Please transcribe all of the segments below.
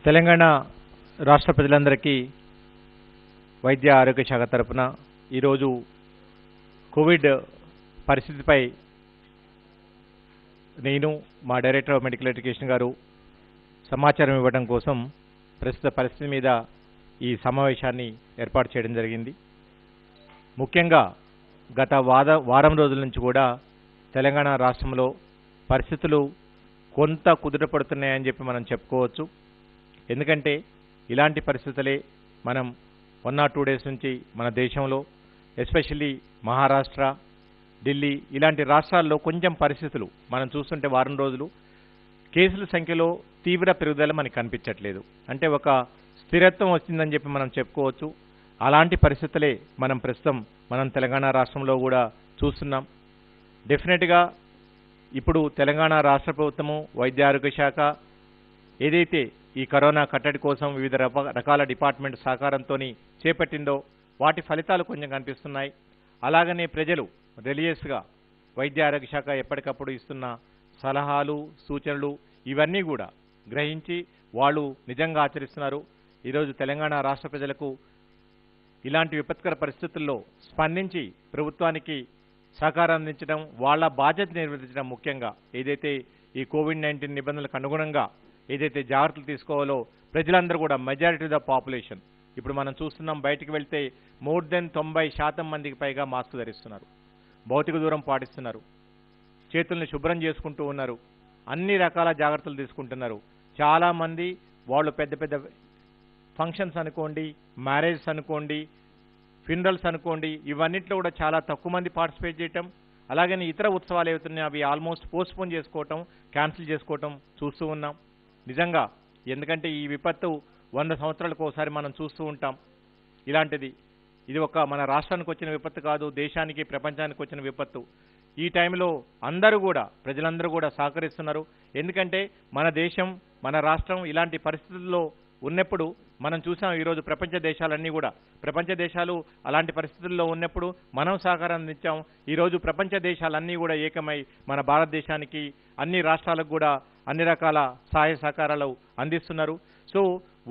తెలంగాణ రాష్ట్ర ప్రజలందరికీ వైద్య ఆరోగ్య శాఖ తరపున ఈరోజు కోవిడ్ పరిస్థితిపై నేను మా డైరెక్టర్ ఆఫ్ మెడికల్ ఎడ్యుకేషన్ గారు సమాచారం ఇవ్వడం కోసం ప్రస్తుత పరిస్థితి మీద ఈ సమావేశాన్ని ఏర్పాటు చేయడం జరిగింది. ముఖ్యంగా గత వారం రోజుల నుంచి కూడా తెలంగాణ రాష్ట్రంలో పరిస్థితులు కొంత కుదుటపడుతున్నాయని చెప్పి మనం చెప్పుకోవచ్చు. ఎందుకంటే ఇలాంటి పరిస్థితులే మనం 1 or 2 days నుంచి మన దేశంలో ఎస్పెషల్లీ మహారాష్ట్ర, ఢిల్లీ ఇలాంటి రాష్ట్రాల్లో కొంచెం పరిస్థితులు మనం చూస్తుంటే వారం రోజులు కేసుల సంఖ్యలో తీవ్ర పెరుగుదల మనకు కనిపించట్లేదు. అంటే ఒక స్థిరత్వం వచ్చిందని చెప్పి మనం చెప్పుకోవచ్చు. అలాంటి పరిస్థితులే మనం తెలంగాణ రాష్ట్రంలో కూడా చూస్తున్నాం. డెఫినెట్గా ఇప్పుడు తెలంగాణ రాష్ట్ర ప్రభుత్వము వైద్య ఆరోగ్య శాఖ ఏదైతే ఈ కరోనా కట్టడి కోసం వివిధ రకాల డిపార్ట్మెంట్ సహకారంతో చేపట్టిందో వాటి ఫలితాలు కొంచెం కనిపిస్తున్నాయి. అలాగనే ప్రజలు రిలీజియస్గా వైద్య ఆరోగ్య శాఖ ఎప్పటికప్పుడు ఇస్తున్న సలహాలు, సూచనలు ఇవన్నీ కూడా గ్రహించి వాళ్ళు నిజంగా ఆచరిస్తున్నారు. ఈరోజు తెలంగాణ రాష్ట్ర ప్రజలకు ఇలాంటి విపత్కర పరిస్థితుల్లో స్పందించి ప్రభుత్వానికి సహకారం అందించడం, వాళ్ళ బాధ్యత నిర్వర్తించడం ముఖ్యంగా ఏదైతే ఈ కోవిడ్-19 నిబంధనలకు అనుగుణంగా ఏదైతే జాగ్రత్తలు తీసుకోవాలో ప్రజలందరూ కూడా మెజారిటీ ఆఫ్ ద పాపులేషన్ ఇప్పుడు మనం చూస్తున్నాం. బయటికి వెళ్తే మోర్ దెన్ 90% మందికి పైగా మాస్క్ ధరిస్తున్నారు, భౌతిక దూరం పాటిస్తున్నారు, చేతుల్ని శుభ్రం చేసుకుంటూ ఉన్నారు, అన్ని రకాల జాగ్రత్తలు తీసుకుంటున్నారు. చాలామంది వాళ్ళు పెద్ద పెద్ద ఫంక్షన్స్ అనుకోండి, మ్యారేజెస్ అనుకోండి, ఫ్యూనరల్స్ అనుకోండి, ఇవన్నిట్లో కూడా చాలా తక్కువ మంది పార్టిసిపేట్ చేయటం, అలాగని ఇతర ఉత్సవాలు ఏవైతున్నాయో అవి ఆల్మోస్ట్ పోస్ట్పోన్ చేసుకోవటం, క్యాన్సిల్ చేసుకోవటం చూస్తూ ఉన్నాం. నిజంగా ఎందుకంటే ఈ విపత్తు 100 సంవత్సరాలకు ఒకసారి మనం చూస్తూ ఉంటాం. ఇలాంటిది ఇది మన రాష్ట్రానికి వచ్చిన విపత్తు కాదు, దేశానికి ప్రపంచానికి వచ్చిన విపత్తు. ఈ టైంలో ప్రజలందరూ కూడా సహకరిస్తున్నారు. ఎందుకంటే మన దేశం, మన రాష్ట్రం ఇలాంటి పరిస్థితుల్లో ఉన్నప్పుడు మనం చూసాం. ఈరోజు ప్రపంచ దేశాలు అలాంటి పరిస్థితుల్లో ఉన్నప్పుడు మనం సహకారం అందించాం. ఈరోజు ప్రపంచ దేశాలన్నీ కూడా ఏకమై మన భారతదేశానికి అన్ని రాష్ట్రాలకు కూడా అన్ని రకాల సహాయ సహకారాలు అందిస్తున్నారు. సో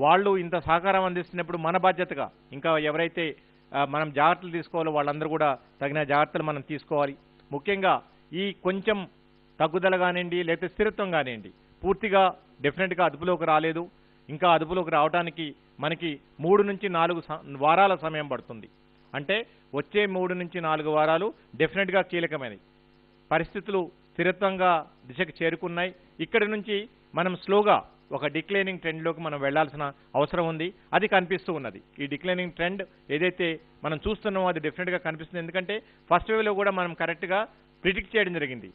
వాళ్ళు ఇంత సహకారం అందిస్తున్నప్పుడు మన బాధ్యతగా ఇంకా ఎవరైతే మనం జాగ్రత్తలు తీసుకోవాలో వాళ్ళందరూ కూడా తగిన జాగ్రత్తలు మనం తీసుకోవాలి. ముఖ్యంగా ఈ కొంచెం తగ్గుదల కానివ్వండి, లేకపోతే స్థిరత్వం కానివ్వండి, పూర్తిగా డెఫినెట్గా అదుపులోకి రాలేదు. ఇంకా అదుపులోకి రావడానికి మనకి 3 నుంచి 4 వారాల సమయం పడుతుంది. అంటే వచ్చే 3 నుంచి 4 వారాలు డెఫినెట్గా కీలకమైనవి. పరిస్థితులు స్థిరత్వంగా దిశకు చేరుకున్నాయి. ఇక్కడి నుంచి మనం స్లోగా ఒక డిక్లైనింగ్ ట్రెండ్లోకి మనం వెళ్లాల్సిన అవసరం ఉంది. అది కనిపిస్తూ ఉన్నది. ఈ డిక్లైనింగ్ ట్రెండ్ ఏదైతే మనం చూస్తున్నామో అది డెఫినెట్గా కనిపిస్తుంది. ఎందుకంటే ఫస్ట్ వేవ్లో కూడా మనం కరెక్ట్గా ప్రిడిక్ట్ చేయడం జరిగింది.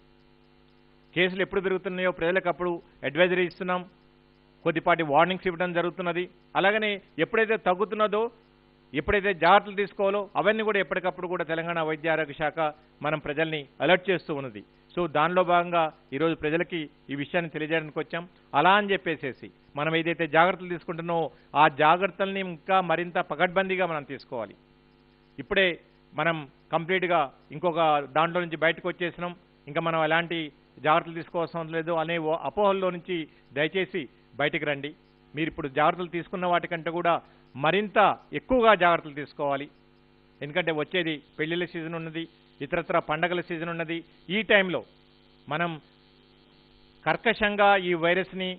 కేసులు ఎప్పుడు పెరుగుతున్నాయో ప్రజలకు అప్పుడు అడ్వైజరీ ఇస్తున్నాం, కొద్దిపాటి వార్నింగ్స్ ఇవ్వడం జరుగుతున్నది. అలాగనే ఎప్పుడైతే తగ్గుతున్నదో, ఎప్పుడైతే జాగ్రత్తలు తీసుకోవాలో అవన్నీ కూడా ఎప్పటికప్పుడు కూడా తెలంగాణ వైద్య ఆరోగ్య శాఖ మనం ప్రజల్ని అలర్ట్ చేస్తూ ఉన్నది. సో దానిలో భాగంగా ఈరోజు ప్రజలకి ఈ విషయాన్ని తెలియజేయడానికి వచ్చాం. అలా అని చెప్పేసేసి మనం ఏదైతే జాగ్రత్తలు తీసుకుంటున్నామో ఆ జాగ్రత్తల్ని ఇంకా మరింత పకడ్బందీగా మనం తీసుకోవాలి. ఇప్పుడే మనం కంప్లీట్గా ఇంకొక దాంట్లో నుంచి బయటకు వచ్చేసినాం, ఇంకా మనం ఎలాంటి జాగ్రత్తలు తీసుకోవాల్సిన లేదు అనే అపోహల్లో నుంచి దయచేసి బయటికి రండి. మీరు ఇప్పుడు జాగ్రత్తలు తీసుకున్న వాటికంటే కూడా మరింత ఎక్కువగా జాగ్రత్తలు తీసుకోవాలి. ఎందుకంటే వచ్చేది పెళ్లిళ్ళ సీజన్ ఉన్నది, ఇతరత్ర పండగల సీజన్ ఉన్నది. ఈ టైంలో మనం కర్కశంగా ఈ వైరస్ని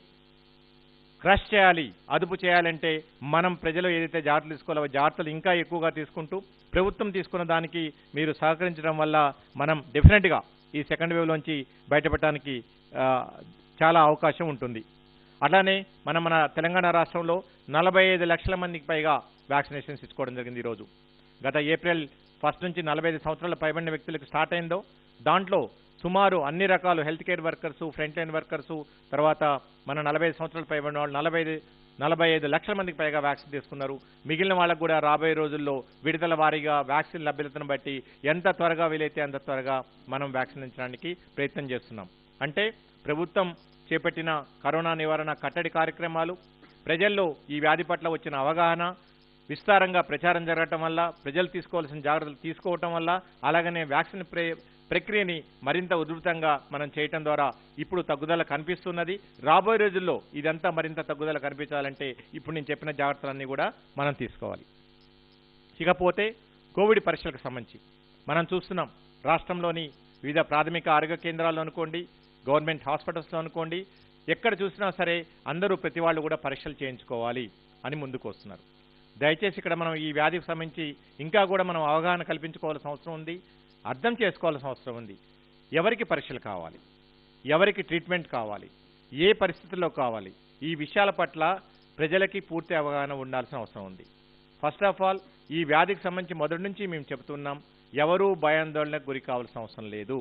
క్రష్ చేయాలి, అదుపు చేయాలంటే మనం ప్రజలు ఏదైతే జాగ్రత్తలు తీసుకోవాలో జాగ్రత్తలు ఇంకా ఎక్కువగా తీసుకుంటూ ప్రభుత్వం తీసుకున్న దానికి మీరు సహకరించడం వల్ల మనం డెఫినెట్గా ఈ సెకండ్ వేవ్లోంచి బయటపడటానికి చాలా అవకాశం ఉంటుంది. అట్లానే మన తెలంగాణ రాష్ట్రంలో 45 లక్షల మందికి పైగా వ్యాక్సినేషన్స్ ఇచ్చుకోవడం జరిగింది. ఈరోజు గత April 1 నుంచి 45 సంవత్సరాల పైబడిన వ్యక్తులకు స్టార్ట్ అయిందో దాంట్లో సుమారు అన్ని రకాలు health care workers, front line workers, తర్వాత మన 45 సంవత్సరాలు పైబడిన వాళ్ళు 45 లక్షల మందికి పైగా వ్యాక్సిన్ తీసుకున్నారు. మిగిలిన వాళ్ళకు కూడా రాబోయే రోజుల్లో విడుదల వారీగా వ్యాక్సిన్ లభ్యతను బట్టి ఎంత త్వరగా వీలైతే అంత త్వరగా మనం వ్యాక్సిన్ ఇచ్చడానికి ప్రయత్నం చేస్తున్నాం. అంటే ప్రభుత్వం చేపట్టిన కరోనా నివారణ కట్టడి కార్యక్రమాలు, ప్రజల్లో ఈ వ్యాధి పట్ల వచ్చిన అవగాహన, విస్తారంగా ప్రచారం జరగటం వల్ల, ప్రజలు తీసుకోవాల్సిన జాగ్రత్తలు తీసుకోవటం వల్ల, అలాగనే వ్యాక్సిన్ ప్రక్రియని మరింత ఉధృతంగా మనం చేయటం ద్వారా ఇప్పుడు తగ్గుదల కనిపిస్తున్నది. రాబోయే రోజుల్లో ఇదంతా మరింత తగ్గుదల కనిపించాలంటే ఇప్పుడు నేను చెప్పిన జాగ్రత్తలన్నీ కూడా మనం తీసుకోవాలి. ఇకపోతే కోవిడ్ పరీక్షలకు సంబంధించి మనం చూస్తున్నాం, రాష్ట్రంలోని వివిధ ప్రాథమిక ఆరోగ్య కేంద్రాల్లో అనుకోండి, గవర్నమెంట్ హాస్పిటల్స్లో అనుకోండి, ఎక్కడ చూసినా సరే అందరూ ప్రతి వాళ్ళు కూడా పరీక్షలు చేయించుకోవాలి అని ముందుకు వస్తున్నారు. దయచేసి ఇక్కడ మనం ఈ వ్యాధికి సంబంధించి ఇంకా కూడా మనం అవగాహన కల్పించుకోవాల్సిన అవసరం ఉంది, అర్థం చేసుకోవాల్సిన అవసరం ఉంది. ఎవరికి పరీక్షలు కావాలి, ఎవరికి ట్రీట్మెంట్ కావాలి, ఏ పరిస్థితుల్లో కావాలి, ఈ విషయాల పట్ల ప్రజలకి పూర్తి అవగాహన ఉండాల్సిన అవసరం ఉంది. ఫస్ట్ ఆఫ్ ఆల్ ఈ వ్యాధికి సంబంధించి మొదటి నుంచి మేము చెబుతున్నాం, ఎవరూ భయాందోళనకు గురి కావాల్సిన అవసరం లేదు,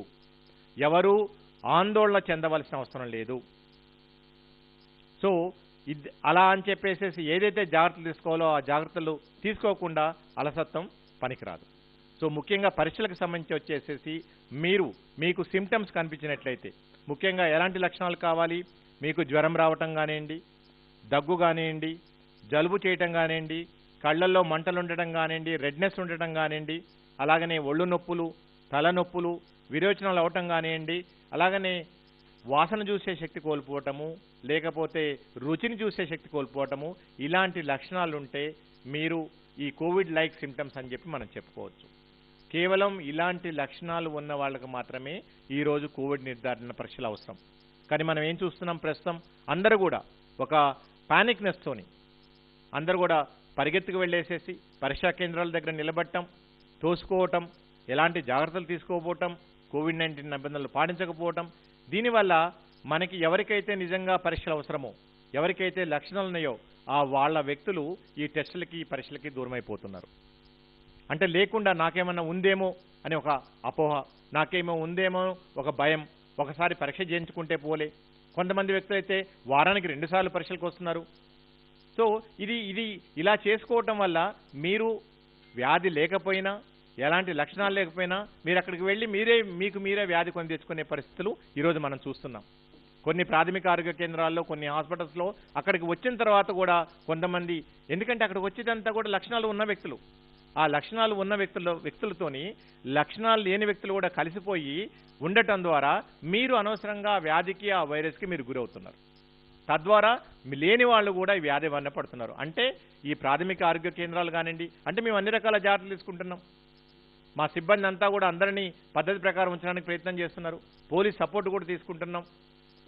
ఎవరూ ఆందోళన చెందవలసిన అవసరం లేదు. సో అలా అని చెప్పేసి ఏదైతే జాగ్రత్తలు తీసుకోవాలో ఆ జాగ్రత్తలు తీసుకోకుండా అలసత్వం పనికిరాదు. సో ముఖ్యంగా పరీక్షలకు సంబంధించి వచ్చేసేసి మీకు సిమ్టమ్స్ కనిపించినట్లయితే ముఖ్యంగా ఎలాంటి లక్షణాలు కావాలి, మీకు జ్వరం రావటం కానివ్వండి, దగ్గు కానివ్వండి, జలుబు చేయటం కానివ్వండి, కళ్ళల్లో మంటలు ఉండటం కానివ్వండి, రెడ్నెస్ ఉండటం కానివ్వండి, అలాగనే ఒళ్ళు నొప్పులు, తలనొప్పులు, విరోచనాలు అవటం కానివ్వండి, అలాగనే వాసన చూసే శక్తి కోల్పోవటము, లేకపోతే రుచిని చూసే శక్తి కోల్పోవటము, ఇలాంటి లక్షణాలుంటే మీరు ఈ కోవిడ్ లైక్ సిమ్టమ్స్ అని చెప్పి మనం చెప్పుకోవచ్చు. కేవలం ఇలాంటి లక్షణాలు ఉన్న వాళ్ళకి మాత్రమే ఈరోజు కోవిడ్ నిర్ధారణ పరీక్షలు అవసరం. కానీ మనం ఏం చూస్తున్నాం, ప్రస్తుతం అందరూ కూడా ఒక పానిక్నెస్తోని అందరూ కూడా పరిగెత్తుకు వెళ్ళేసేసి పరీక్షా కేంద్రాల దగ్గర నిలబడటం, తోసుకోవటం, ఎలాంటి జాగ్రత్తలు తీసుకోకపోవటం, కోవిడ్-19 నిబంధనలు పాటించకపోవటం, దీనివల్ల మనకి ఎవరికైతే నిజంగా పరీక్షలు అవసరమో, ఎవరికైతే లక్షణాలు ఉన్నాయో వాళ్ళ వ్యక్తులు ఈ టెస్టులకి, ఈ పరీక్షలకి దూరమైపోతున్నారు. అంటే లేకుండా నాకేమన్నా ఉందేమో అని ఒక అపోహ, నాకేమో ఉందేమో ఒక భయం, ఒకసారి పరీక్ష చేయించుకుంటే పోలే. కొంతమంది వ్యక్తులు అయితే వారానికి 2 సార్లు పరీక్షలకు వస్తున్నారు. సో ఇది ఇలా చేసుకోవటం వల్ల మీరు వ్యాధి లేకపోయినా, ఎలాంటి లక్షణాలు లేకపోయినా మీరు అక్కడికి వెళ్ళి మీకు మీరే వ్యాధి కొని తెచ్చుకునే పరిస్థితులు ఈరోజు మనం చూస్తున్నాం. కొన్ని ప్రాథమిక ఆరోగ్య కేంద్రాల్లో, కొన్ని హాస్పిటల్స్లో అక్కడికి వచ్చిన తర్వాత కూడా కొంతమంది, ఎందుకంటే అక్కడికి వచ్చేదంతా కూడా లక్షణాలు ఉన్న వ్యక్తులు, ఆ లక్షణాలు ఉన్న వ్యక్తులతోని లక్షణాలు లేని వ్యక్తులు కూడా కలిసిపోయి ఉండటం ద్వారా మీరు అనవసరంగా వ్యాధికి, ఆ వైరస్కి మీరు గురవుతున్నారు. తద్వారా లేని వాళ్ళు కూడా ఈ వ్యాధి వల్ల పడుతున్నారు. అంటే ఈ ప్రాథమిక ఆరోగ్య కేంద్రాలు కానివ్వండి, అంటే మేము అన్ని రకాల జాగ్రత్తలు తీసుకుంటున్నాం, మా సిబ్బంది అంతా కూడా అందరినీ పద్ధతి ప్రకారం ఉంచడానికి ప్రయత్నం చేస్తున్నారు, పోలీస్ సపోర్ట్ కూడా తీసుకుంటున్నాం.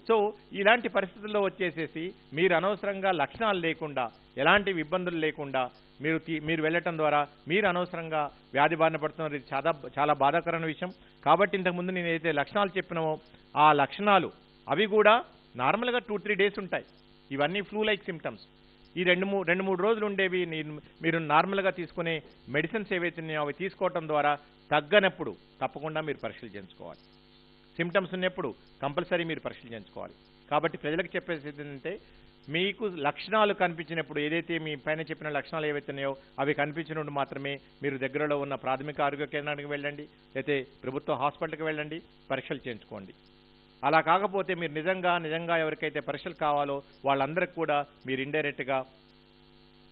సో ఇలాంటి పరిస్థితుల్లో వచ్చేసేసి మీరు అనవసరంగా లక్షణాలు లేకుండా, ఎలాంటి ఇబ్బందులు లేకుండా మీరు వెళ్ళటం ద్వారా మీరు అనవసరంగా వ్యాధి బారిన పడుతున్నారు. ఇది చాలా బాధాకరమైన విషయం. కాబట్టి ఇంతకుముందు నేను ఏదైతే లక్షణాలు చెప్పినామో ఆ లక్షణాలు అవి కూడా నార్మల్గా 2-3 డేస్ ఉంటాయి. ఇవన్నీ ఫ్లూ లైక్ సిమ్టమ్స్. ఈ 2-3 రోజులు ఉండేవి మీరు నార్మల్గా తీసుకునే మెడిసిన్స్ ఏవైతే ఉన్నాయో అవి తీసుకోవటం ద్వారా తగ్గనప్పుడు తప్పకుండా మీరు పరీక్షలు చేయించుకోవాలి. సిమ్టమ్స్ ఉన్నప్పుడు కంపల్సరీ మీరు పరీక్షలు చేయించుకోవాలి. కాబట్టి ప్రజలకు చెప్పేది ఏంటంటే, మీకు లక్షణాలు కనిపించినప్పుడు, ఏదైతే మీ పైన చెప్పిన లక్షణాలు ఏవైతే ఉన్నాయో అవి కనిపించినప్పుడు మాత్రమే మీరు దగ్గరలో ఉన్న ప్రాథమిక ఆరోగ్య కేంద్రానికి వెళ్ళండి, అయితే ప్రభుత్వ హాస్పిటల్కి వెళ్ళండి, పరీక్షలు చేయించుకోండి. అలా కాకపోతే మీరు నిజంగా ఎవరికైతే పరీక్షలు కావాలో వాళ్ళందరికీ కూడా మీరు ఇండైరెక్ట్గా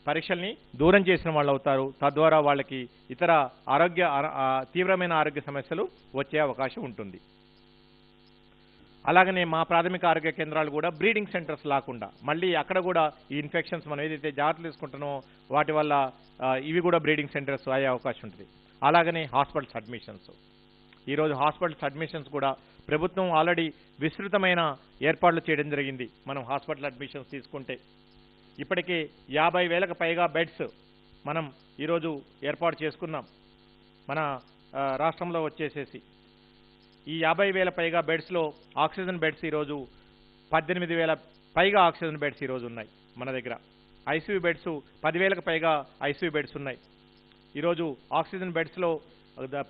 పరీక్షల్ని దూరం చేసిన వాళ్ళు అవుతారు. తద్వారా వాళ్ళకి ఇతర తీవ్రమైన ఆరోగ్య సమస్యలు వచ్చే అవకాశం ఉంటుంది. అలాగనే మా ప్రాథమిక ఆరోగ్య కేంద్రాలు కూడా బ్రీడింగ్ సెంటర్స్ లాకుండా మళ్ళీ అక్కడ కూడా ఈ ఇన్ఫెక్షన్స్ మనం ఏదైతే జాగ్రత్తలు తీసుకుంటున్నామో వాటి వల్ల ఇవి కూడా బ్రీడింగ్ సెంటర్స్ అయ్యే అవకాశం ఉంటుంది. అలాగనే హాస్పిటల్స్ అడ్మిషన్స్, ఈరోజు హాస్పిటల్స్ అడ్మిషన్స్ కూడా ప్రభుత్వం ఆల్రెడీ విస్తృతమైన ఏర్పాట్లు చేయడం జరిగింది. మనం హాస్పిటల్ అడ్మిషన్స్ తీసుకుంటే ఇప్పటికే 50,000కు పైగా బెడ్స్ మనం ఈరోజు ఏర్పాటు చేసుకున్నాం. మన రాష్ట్రంలో వచ్చేసేసి ఈ 50,000 పైగా బెడ్స్లో ఆక్సిజన్ బెడ్స్ ఈరోజు 18,000 పైగా ఆక్సిజన్ బెడ్స్ ఈరోజు ఉన్నాయి మన దగ్గర. ఐసీయూ బెడ్స్ 10,000కు పైగా ఐసీయూ బెడ్స్ ఉన్నాయి. ఈరోజు ఆక్సిజన్ బెడ్స్లో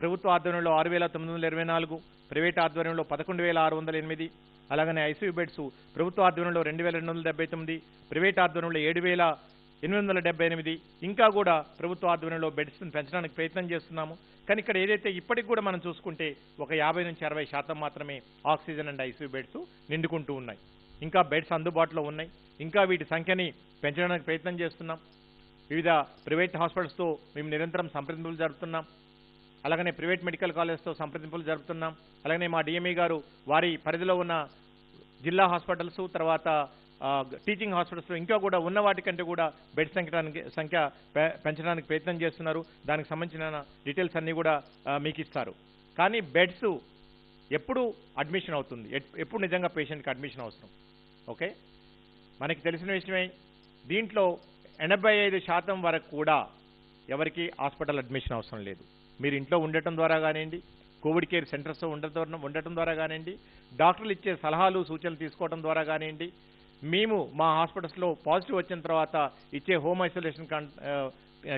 ప్రభుత్వ ఆధ్వర్యంలో 6,924, ప్రైవేట్ ఆధ్వర్యంలో 11,608, అలాగనే ఐసీయూ బెడ్స్ ప్రభుత్వ ఆధ్వర్యంలో 2,279, ప్రైవేట్ ఆధ్వర్యంలో 7,878, ఇంకా కూడా ప్రభుత్వ ఆధ్వర్యంలో బెడ్స్ని పెంచడానికి ప్రయత్నం చేస్తున్నాము. కానీ ఇక్కడ ఏదైతే ఇప్పటికి కూడా మనం చూసుకుంటే ఒక 50-60% మాత్రమే ఆక్సిజన్ అండ్ ఐసీయూ బెడ్స్ నిండుకుంటూ ఉన్నాయి. ఇంకా బెడ్స్ అందుబాటులో ఉన్నాయి. ఇంకా వీటి సంఖ్యని పెంచడానికి ప్రయత్నం చేస్తున్నాం. వివిధ ప్రైవేట్ హాస్పిటల్స్తో మేము నిరంతరం సంప్రదింపులు జరుపుతున్నాం. అలాగనే ప్రైవేట్ మెడికల్ కాలేజ్తో సంప్రదింపులు జరుపుతున్నాం. అలాగనే మా డిఎంఈ గారు వారి పరిధిలో ఉన్న జిల్లా హాస్పిటల్స్, తర్వాత టీచింగ్ హాస్పిటల్స్లో ఇంకా కూడా ఉన్న వాటికంటే కూడా బెడ్ సంఖ్య పెంచడానికి ప్రయత్నం చేస్తున్నారు. దానికి సంబంధించిన డీటెయిల్స్ అన్నీ కూడా మీకు ఇస్తారు. కానీ బెడ్స్ ఎప్పుడు అడ్మిషన్ అవుతుంది, ఎప్పుడు నిజంగా పేషెంట్కి అడ్మిషన్ అవసరం? ఓకే, మనకి తెలిసిన విషయమే, దీంట్లో 85% వరకు కూడా ఎవరికి హాస్పిటల్ అడ్మిషన్ అవసరం లేదు. మీరు ఇంట్లో ఉండటం ద్వారా కానివ్వండి, కోవిడ్ కేర్ సెంటర్స్ ఉండటం ద్వారా కానివ్వండి, డాక్టర్లు ఇచ్చే సలహాలు సూచనలు తీసుకోవడం ద్వారా కానివ్వండి, మేము మా హాస్పిటల్స్లో పాజిటివ్ వచ్చిన తర్వాత ఇచ్చే హోమ్ ఐసోలేషన్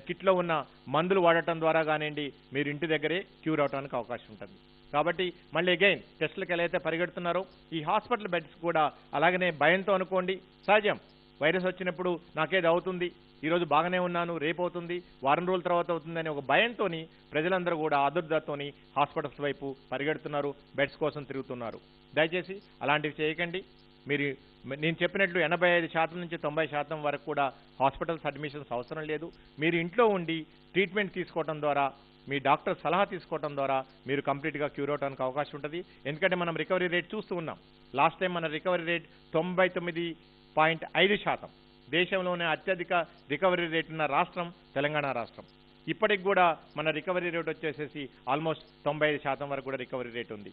కిట్లో ఉన్న మందులు వాడటం ద్వారా కానివ్వండి, మీరు ఇంటి దగ్గరే క్యూర్ అవడానికి అవకాశం ఉంటుంది. కాబట్టి మళ్ళీ అగైన్ టెస్టులకు ఎలా అయితే పరిగెడుతున్నారో ఈ హాస్పిటల్ బెడ్స్ కూడా అలాగనే భయంతో అనుకోండి. సహజం, వైరస్ వచ్చినప్పుడు నాకేది అవుతుంది, ఈరోజు బాగానే ఉన్నాను, రేపు అవుతుంది, వారం రోజుల తర్వాత అవుతుంది అనే ఒక భయంతో ప్రజలందరూ కూడా ఆదుర్దాతోని హాస్పిటల్స్ వైపు పరిగెడుతున్నారు, బెడ్స్ కోసం తిరుగుతున్నారు. దయచేసి అలాంటివి చేయకండి. మీరు నేను చెప్పినట్లు 85% నుంచి 90% వరకు కూడా హాస్పిటల్స్ అడ్మిషన్స్ అవసరం లేదు. మీరు ఇంట్లో ఉండి ట్రీట్మెంట్ తీసుకోవడం ద్వారా, మీ డాక్టర్ సలహా తీసుకోవడం ద్వారా మీరు కంప్లీట్గా క్యూర్ అవడానికి అవకాశం ఉంటుంది. ఎందుకంటే మనం రికవరీ రేట్ చూస్తూ ఉన్నాం. లాస్ట్ టైం మన రికవరీ రేట్ 99.5%. దేశంలోనే అత్యధిక రికవరీ రేట్ ఉన్న రాష్ట్రం తెలంగాణ రాష్ట్రం. ఇప్పటికి కూడా మన రికవరీ రేట్ వచ్చేసేసి ఆల్మోస్ట్ 95% వరకు కూడా రికవరీ రేట్ ఉంది.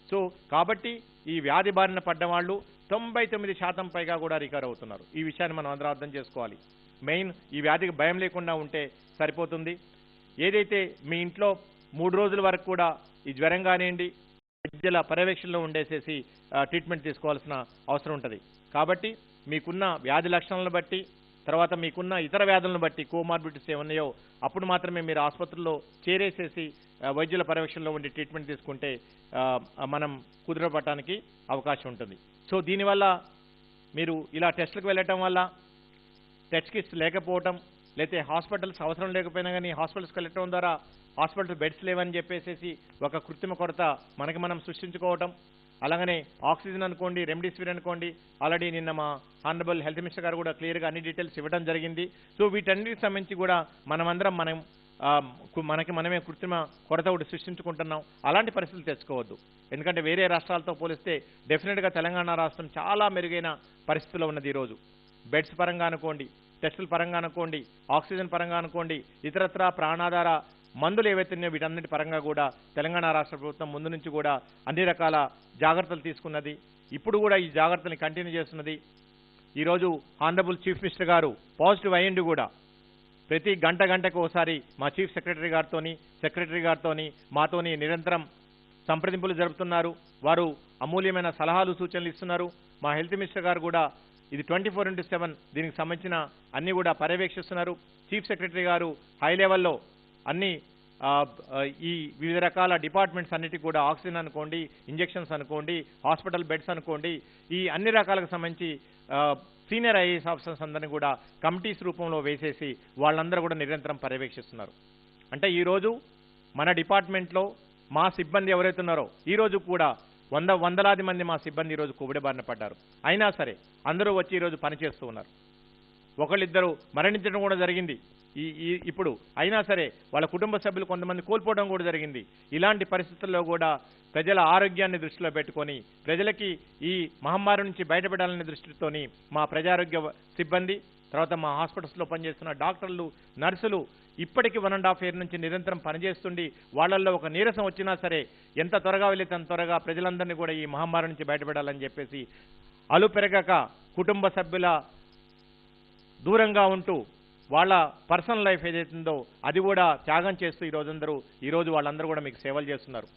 సో కాబట్టి ఈ వ్యాధి బారిన పడ్డ వాళ్ళు 99% పైగా కూడా రికవర్ అవుతున్నారు. ఈ విషయాన్ని మనం అందరం అర్థం చేసుకోవాలి. మెయిన్ ఈ వ్యాధికి భయం లేకుండా ఉంటే సరిపోతుంది. ఏదైతే మీ ఇంట్లో 3 రోజుల వరకు కూడా ఈ జ్వరం కానివ్వండి వైద్యుల పర్యవేక్షణలో ఉండేసేసి ట్రీట్మెంట్ తీసుకోవాల్సిన అవసరం ఉంటుంది. కాబట్టి మీకున్న వ్యాధి లక్షణాలను బట్టి, తర్వాత మీకున్న ఇతర వ్యాధులను బట్టి, కోమార్బిడిటీస్ ఏమున్నాయో అప్పుడు మాత్రమే మీరు ఆసుపత్రిలో చేరేసేసి వైద్యుల పర్యవేక్షణలో ఉండి ట్రీట్మెంట్ తీసుకుంటే మనం కుదురపడటానికి అవకాశం ఉంటుంది. సో దీనివల్ల మీరు ఇలా టెస్టులకు వెళ్ళటం వల్ల టెస్ట్ కిట్స్ లేకపోవటం, లేకపోతే హాస్పిటల్స్ అవసరం లేకపోయినా కానీ హాస్పిటల్స్కి వెళ్ళటం ద్వారా హాస్పిటల్ బెడ్స్ లేవని చెప్పేసి ఒక కృత్రిమ కొరత మనకి మనం సృష్టించుకోవటం, అలాగనే ఆక్సిజన్ అనుకోండి, రెమ్డెసివిర్ అనుకోండి, ఆల్రెడీ నిన్న మా హానరబుల్ హెల్త్ మినిస్టర్ గారు కూడా క్లియర్గా అన్ని డీటెయిల్స్ ఇవ్వడం జరిగింది. సో వీటన్నిటికి సంబంధించి కూడా మనమందరం మనకి మనమే కృత్రిమ కొరత ఒకటి సృష్టించుకుంటున్నాం. అలాంటి పరిస్థితులు తెచ్చుకోవద్దు. ఎందుకంటే వేరే రాష్ట్రాలతో పోలిస్తే డెఫినెట్గా తెలంగాణ రాష్ట్రం చాలా మెరుగైన పరిస్థితుల్లో ఉన్నది. ఈరోజు బెడ్స్ పరంగా అనుకోండి, టెస్టుల పరంగా అనుకోండి, ఆక్సిజన్ పరంగా అనుకోండి, ఇతరత్ర ప్రాణాధార మందులు ఏవైతున్నాయో వీటన్నిటి పరంగా కూడా తెలంగాణ రాష్ట్ర ప్రభుత్వం ముందు నుంచి కూడా అన్ని రకాల జాగ్రత్తలు తీసుకున్నది. ఇప్పుడు కూడా ఈ జాగ్రత్తల్ని కంటిన్యూ చేస్తున్నది. ఈరోజు హానరబుల్ చీఫ్ మినిస్టర్ గారు పాజిటివ్ అయ్యింది కూడా ప్రతి గంటకు ఒకసారి మా చీఫ్ సెక్రటరీ గారితోని మాతోని నిరంతరం సంప్రదింపులు జరుపుతున్నారు. వారు అమూల్యమైన సలహాలు సూచనలు ఇస్తున్నారు. మా హెల్త్ మినిస్టర్ గారు కూడా ఇది 24/7 దీనికి సంబంధించిన అన్ని కూడా పర్యవేక్షిస్తున్నారు. చీఫ్ సెక్రటరీ గారు హై లెవెల్లో అన్ని ఈ వివిధ రకాల డిపార్ట్మెంట్స్ అన్నిటికీ కూడా ఆక్సిజన్ అనుకోండి, ఇంజెక్షన్స్ అనుకోండి, హాస్పిటల్ బెడ్స్ అనుకోండి, ఈ అన్ని రకాలకు సంబంధించి సీనియర్ ఐఏఎస్ ఆఫీసర్స్ అందరినీ కూడా కమిటీస్ రూపంలో వేసేసి వాళ్ళందరూ కూడా నిరంతరం పర్యవేక్షిస్తున్నారు. అంటే ఈరోజు మన డిపార్ట్మెంట్లో మా సిబ్బంది ఎవరైతే ఉన్నారో ఈరోజు కూడా వందలాది మంది మా సిబ్బంది ఈరోజు కోవిడ్ బారిన పడ్డారు. అయినా సరే అందరూ వచ్చి ఈరోజు పనిచేస్తూ ఉన్నారు. ఒకళ్ళిద్దరు మరణించడం కూడా జరిగింది ఇప్పుడు. అయినా సరే వాళ్ళ కుటుంబ సభ్యులు కొంతమంది కోల్పోవడం కూడా జరిగింది. ఇలాంటి పరిస్థితుల్లో కూడా ప్రజల ఆరోగ్యాన్ని దృష్టిలో పెట్టుకొని ప్రజలకి ఈ మహమ్మారి నుంచి బయటపడాలనే దృష్టితోని మా ప్రజారోగ్య సిబ్బంది, తర్వాత మా హాస్పిటల్స్లో పనిచేస్తున్న డాక్టర్లు, నర్సులు ఇప్పటికీ 1.5 years నుంచి నిరంతరం పనిచేస్తుండి వాళ్ళల్లో ఒక నీరసం వచ్చినా సరే ఎంత త్వరగా వెళ్ళి అంత త్వరగా ప్రజలందరినీ కూడా ఈ మహమ్మారి నుంచి బయటపడాలని చెప్పేసి అలు పెరగక కుటుంబ సభ్యుల దూరంగా ఉంటూ వాళ్ళ పర్సనల్ లైఫ్ ఏదైతుందో అది కూడా త్యాగం చేస్తూ ఈరోజు వాళ్ళందరూ కూడా మీకు సేవలు చేస్తున్నారు.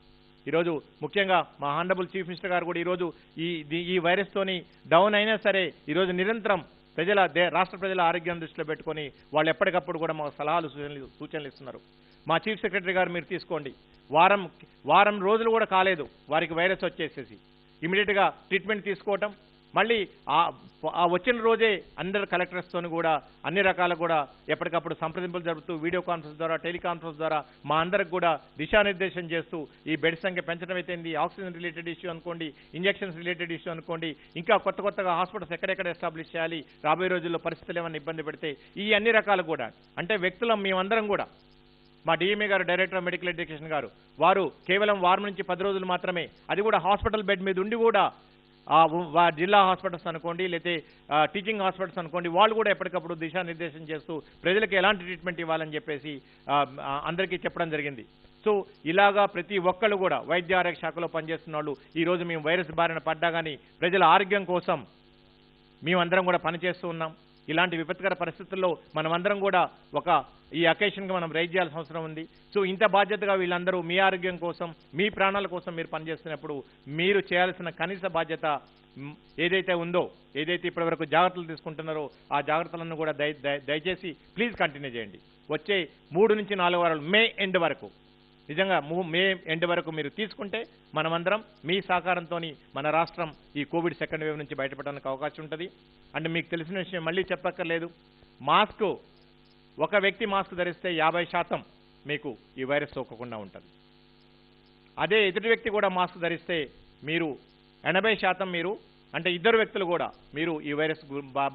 ఈరోజు ముఖ్యంగా మా హానరబుల్ చీఫ్ మినిస్టర్ గారు కూడా ఈరోజు ఈ వైరస్తోని డౌన్ అయినా సరే ఈరోజు నిరంతరం రాష్ట్ర ప్రజల ఆరోగ్యాన్ని దృష్టిలో పెట్టుకొని వాళ్ళు ఎప్పటికప్పుడు కూడా మాకు సలహాలు సూచనలు ఇస్తున్నారు. మా చీఫ్ సెక్రటరీ గారు మీరు తీసుకోండి, వారం రోజులు కూడా కాలేదు వారికి వైరస్ వచ్చేసేసి ఇమీడియట్గా ట్రీట్మెంట్ తీసుకోవటం, మళ్ళీ ఆ వచ్చిన రోజే అందరు కలెక్టర్స్తోని కూడా అన్ని రకాల కూడా ఎప్పటికప్పుడు సంప్రదింపులు జరుపుతూ వీడియో కాన్ఫరెన్స్ ద్వారా, టెలికాన్ఫరెన్స్ ద్వారా మా అందరికి కూడా దిశానిర్దేశం చేస్తూ ఈ బెడ్ సంఖ్య పెంచడం అయితేంది, ఆక్సిజన్ రిలేటెడ్ ఇష్యూ అనుకోండి, ఇంజెక్షన్స్ రిలేటెడ్ ఇష్యూ అనుకోండి, ఇంకా కొత్తగా హాస్పిటల్స్ ఎక్కడెక్కడ ఎస్టాబ్లిష్ చేయాలి, రాబోయే రోజుల్లో పరిస్థితులు ఏమైనా ఇబ్బంది పెడితే ఈ అన్ని రకాలు కూడా అంటే వ్యక్తులం మేమందరం కూడా మా డిఎంఏ గారు, డైరెక్టర్ ఆఫ్ మెడికల్ ఎడ్యుకేషన్ గారు, వారు కేవలం వారం నుంచి 10 రోజులు మాత్రమే, అది కూడా హాస్పిటల్ బెడ్ మీద ఉండి కూడా జిల్లా హాస్పిటల్స్ అనుకోండి, లేకపోతే టీచింగ్ హాస్పిటల్స్ అనుకోండి, వాళ్ళు కూడా ఎప్పటికప్పుడు దిశానిర్దేశం చేస్తూ ప్రజలకు ఎలాంటి ట్రీట్మెంట్ ఇవ్వాలని చెప్పేసి అందరికీ చెప్పడం జరిగింది. సో ఇలాగా ప్రతి ఒక్కళ్ళు కూడా వైద్య ఆరోగ్య శాఖలో పనిచేస్తున్న వాళ్ళు ఈరోజు మేము వైరస్ బారిన పడ్డా కానీ ప్రజల ఆరోగ్యం కోసం మేమందరం కూడా పనిచేస్తూ ఉన్నాం. ఇలాంటి విపత్కర పరిస్థితుల్లో మనమందరం కూడా ఈ అకేషన్గా మనం రైజ్ చేయాల్సిన అవసరం ఉంది. సో ఇంత బాధ్యతగా వీళ్ళందరూ మీ ఆరోగ్యం కోసం, మీ ప్రాణాల కోసం మీరు పనిచేస్తున్నప్పుడు మీరు చేయాల్సిన కనీస బాధ్యత ఏదైతే ఉందో, ఏదైతే ఇప్పటివరకు జాగ్రత్తలు తీసుకుంటున్నారో ఆ జాగ్రత్తలను కూడా దయచేసి ప్లీజ్ కంటిన్యూ చేయండి. వచ్చే 3 నుంచి 4 వారాలు మే ఎండ్ వరకు, నిజంగా మే ఎండ్ వరకు మీరు తీసుకుంటే మనమందరం మీ సహకారంతో మన రాష్ట్రం ఈ కోవిడ్ సెకండ్ వేవ్ నుంచి బయటపడడానికి అవకాశం ఉంటుంది. అంటే మీకు తెలిసిన విషయం మళ్ళీ చెప్పక్కర్లేదు, మాస్క్ ఒక వ్యక్తి మాస్క్ ధరిస్తే 50% మీకు ఈ వైరస్ సోకకుండా ఉంటుంది. అదే ఎదుటి వ్యక్తి కూడా మాస్క్ ధరిస్తే మీరు 80% మీరు, అంటే ఇద్దరు వ్యక్తులు కూడా మీరు ఈ వైరస్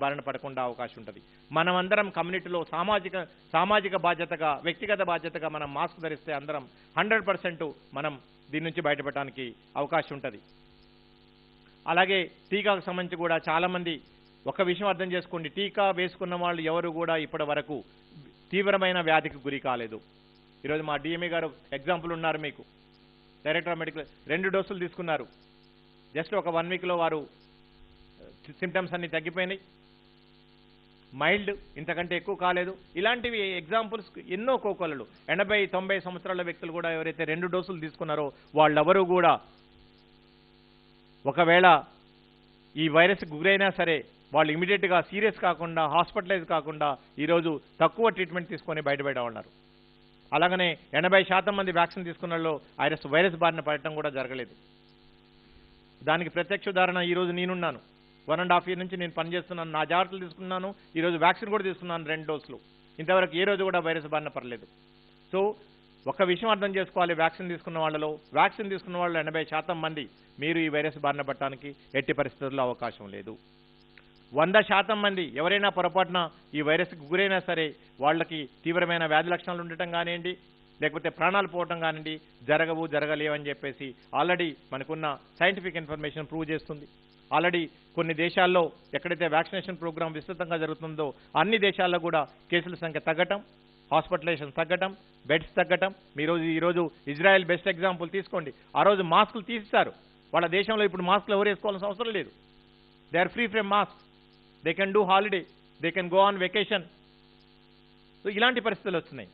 బారిన పడకుండా అవకాశం ఉంటుంది. మనమందరం కమ్యూనిటీలో సామాజిక బాధ్యతగా, వ్యక్తిగత బాధ్యతగా మనం మాస్క్ ధరిస్తే అందరం 100% మనం దీని నుంచి బయటపడడానికి అవకాశం ఉంటుంది. అలాగే టీకాకు సంబంధించి కూడా చాలామంది ఒక విషయం అర్థం చేసుకోండి, టీకా వేసుకున్న వాళ్ళు ఎవరు కూడా ఇప్పటి వరకు తీవ్రమైన వ్యాధికి గురి కాలేదు. ఈరోజు మా డిఎంఏ గారు ఎగ్జాంపుల్ ఉన్నారు మీకు, డైరెక్టర్ ఆఫ్ మెడికల్ 2 డోసులు తీసుకున్నారు. జస్ట్ ఒక 1 వీక్లో వారు సిమ్టమ్స్ అన్ని తగ్గిపోయినాయి, మైల్డ్, ఇంతకంటే ఎక్కువ కాలేదు. ఇలాంటివి ఎగ్జాంపుల్స్ ఎన్నో కోకొల్లలు. 80-90 సంవత్సరాల వ్యక్తులు కూడా ఎవరైతే 2 డోసులు తీసుకున్నారో వాళ్ళెవరూ కూడా ఒకవేళ ఈ వైరస్ గురైనా సరే వాళ్ళు ఇమీడియట్గా సీరియస్ కాకుండా, హాస్పిటలైజ్ కాకుండా ఈరోజు తక్కువ ట్రీట్మెంట్ తీసుకొని బయట ఉన్నారు. అలాగనే 80% మంది వ్యాక్సిన్ తీసుకున్న వాళ్ళు వైరస్ బారిన పడటం కూడా జరగలేదు. దానికి ప్రత్యక్ష ఉదాహరణ ఈరోజు నేనున్నాను. 1.5 year నుంచి నేను పనిచేస్తున్నాను, నా జాగ్రత్తలు తీసుకున్నాను, ఈరోజు వ్యాక్సిన్ కూడా తీసుకున్నాను 2 డోసులు. ఇంతవరకు ఏ రోజు కూడా వైరస్ బారిన పడలేదు. సో ఒక విషయం అర్థం చేసుకోవాలి, వ్యాక్సిన్ తీసుకున్న వాళ్ళు 80% మంది మీరు ఈ వైరస్ బారిన పడటానికి ఎట్టి పరిస్థితుల్లో అవకాశం లేదు. 100% మంది ఎవరైనా పొరపాటున ఈ వైరస్కి గురైనా సరే వాళ్ళకి తీవ్రమైన వ్యాధి లక్షణాలు ఉండటం కానివ్వండి, లేకపోతే ప్రాణాలు పోవటం కానివ్వండి జరగలేవని చెప్పేసి ఆల్రెడీ మనకున్న సైంటిఫిక్ ఇన్ఫర్మేషన్ ప్రూవ్ చేస్తుంది. ఆల్రెడీ కొన్ని దేశాల్లో ఎక్కడైతే వ్యాక్సినేషన్ ప్రోగ్రాం విస్తృతంగా జరుగుతుందో అన్ని దేశాల్లో కూడా కేసుల సంఖ్య తగ్గటం, హాస్పిటలైజేషన్ తగ్గటం, బెడ్స్ తగ్గటం. ఈరోజు ఇజ్రాయెల్ బెస్ట్ ఎగ్జాంపుల్ తీసుకోండి. ఆ రోజు మాస్కులు తీస్తారు, వాళ్ళ దేశంలో ఇప్పుడు మాస్కులు ఎవరు వేసుకోవాల్సిన అవసరం లేదు. They are free from mask, they can do holiday, they can go on vacation. So ఇలాంటి పరిస్థితులు వస్తున్నాయి.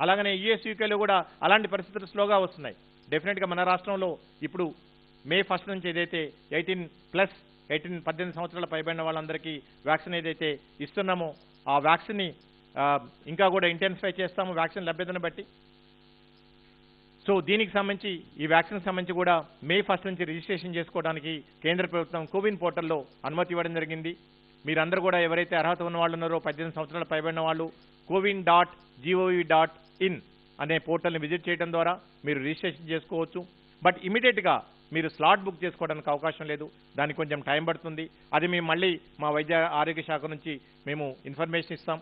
అలాగనే యూఎస్, యూకేలో కూడా అలాంటి పరిస్థితులు స్లోగా వస్తున్నాయి. డెఫినెట్గా మన రాష్ట్రంలో ఇప్పుడు మే 1 నుంచి ఏదైతే 18 సంవత్సరాల పైబడిన వాళ్ళందరికీ వ్యాక్సిన్ ఏదైతే ఇస్తున్నామో ఆ వ్యాక్సిన్ని ఇంకా కూడా ఇంటెన్సిఫై చేస్తాము వ్యాక్సిన్ లభ్యతను బట్టి. సో దీనికి సంబంధించి ఈ వ్యాక్సిన్ సంబంధించి కూడా మే 1 నుంచి రిజిస్ట్రేషన్ చేసుకోవడానికి కేంద్ర ప్రభుత్వం కోవిన్ పోర్టల్లో అనుమతి ఇవ్వడం జరిగింది. మీరందరూ కూడా ఎవరైతే అర్హత ఉన్న వాళ్ళు ఉన్నారో 18 సంవత్సరాల పైబడిన వాళ్ళు cowin.gov.in అనే పోర్టల్ని విజిట్ చేయడం ద్వారా మీరు రిజిస్ట్రేషన్ చేసుకోవచ్చు. బట్ ఇమీడియట్గా మీరు స్లాట్ బుక్ చేసుకోవడానికి అవకాశం లేదు, దానికి కొంచెం టైం పడుతుంది. అది మేము మళ్ళీ మా వైద్య ఆరోగ్య శాఖ నుంచి మేము ఇన్ఫర్మేషన్ ఇస్తాం.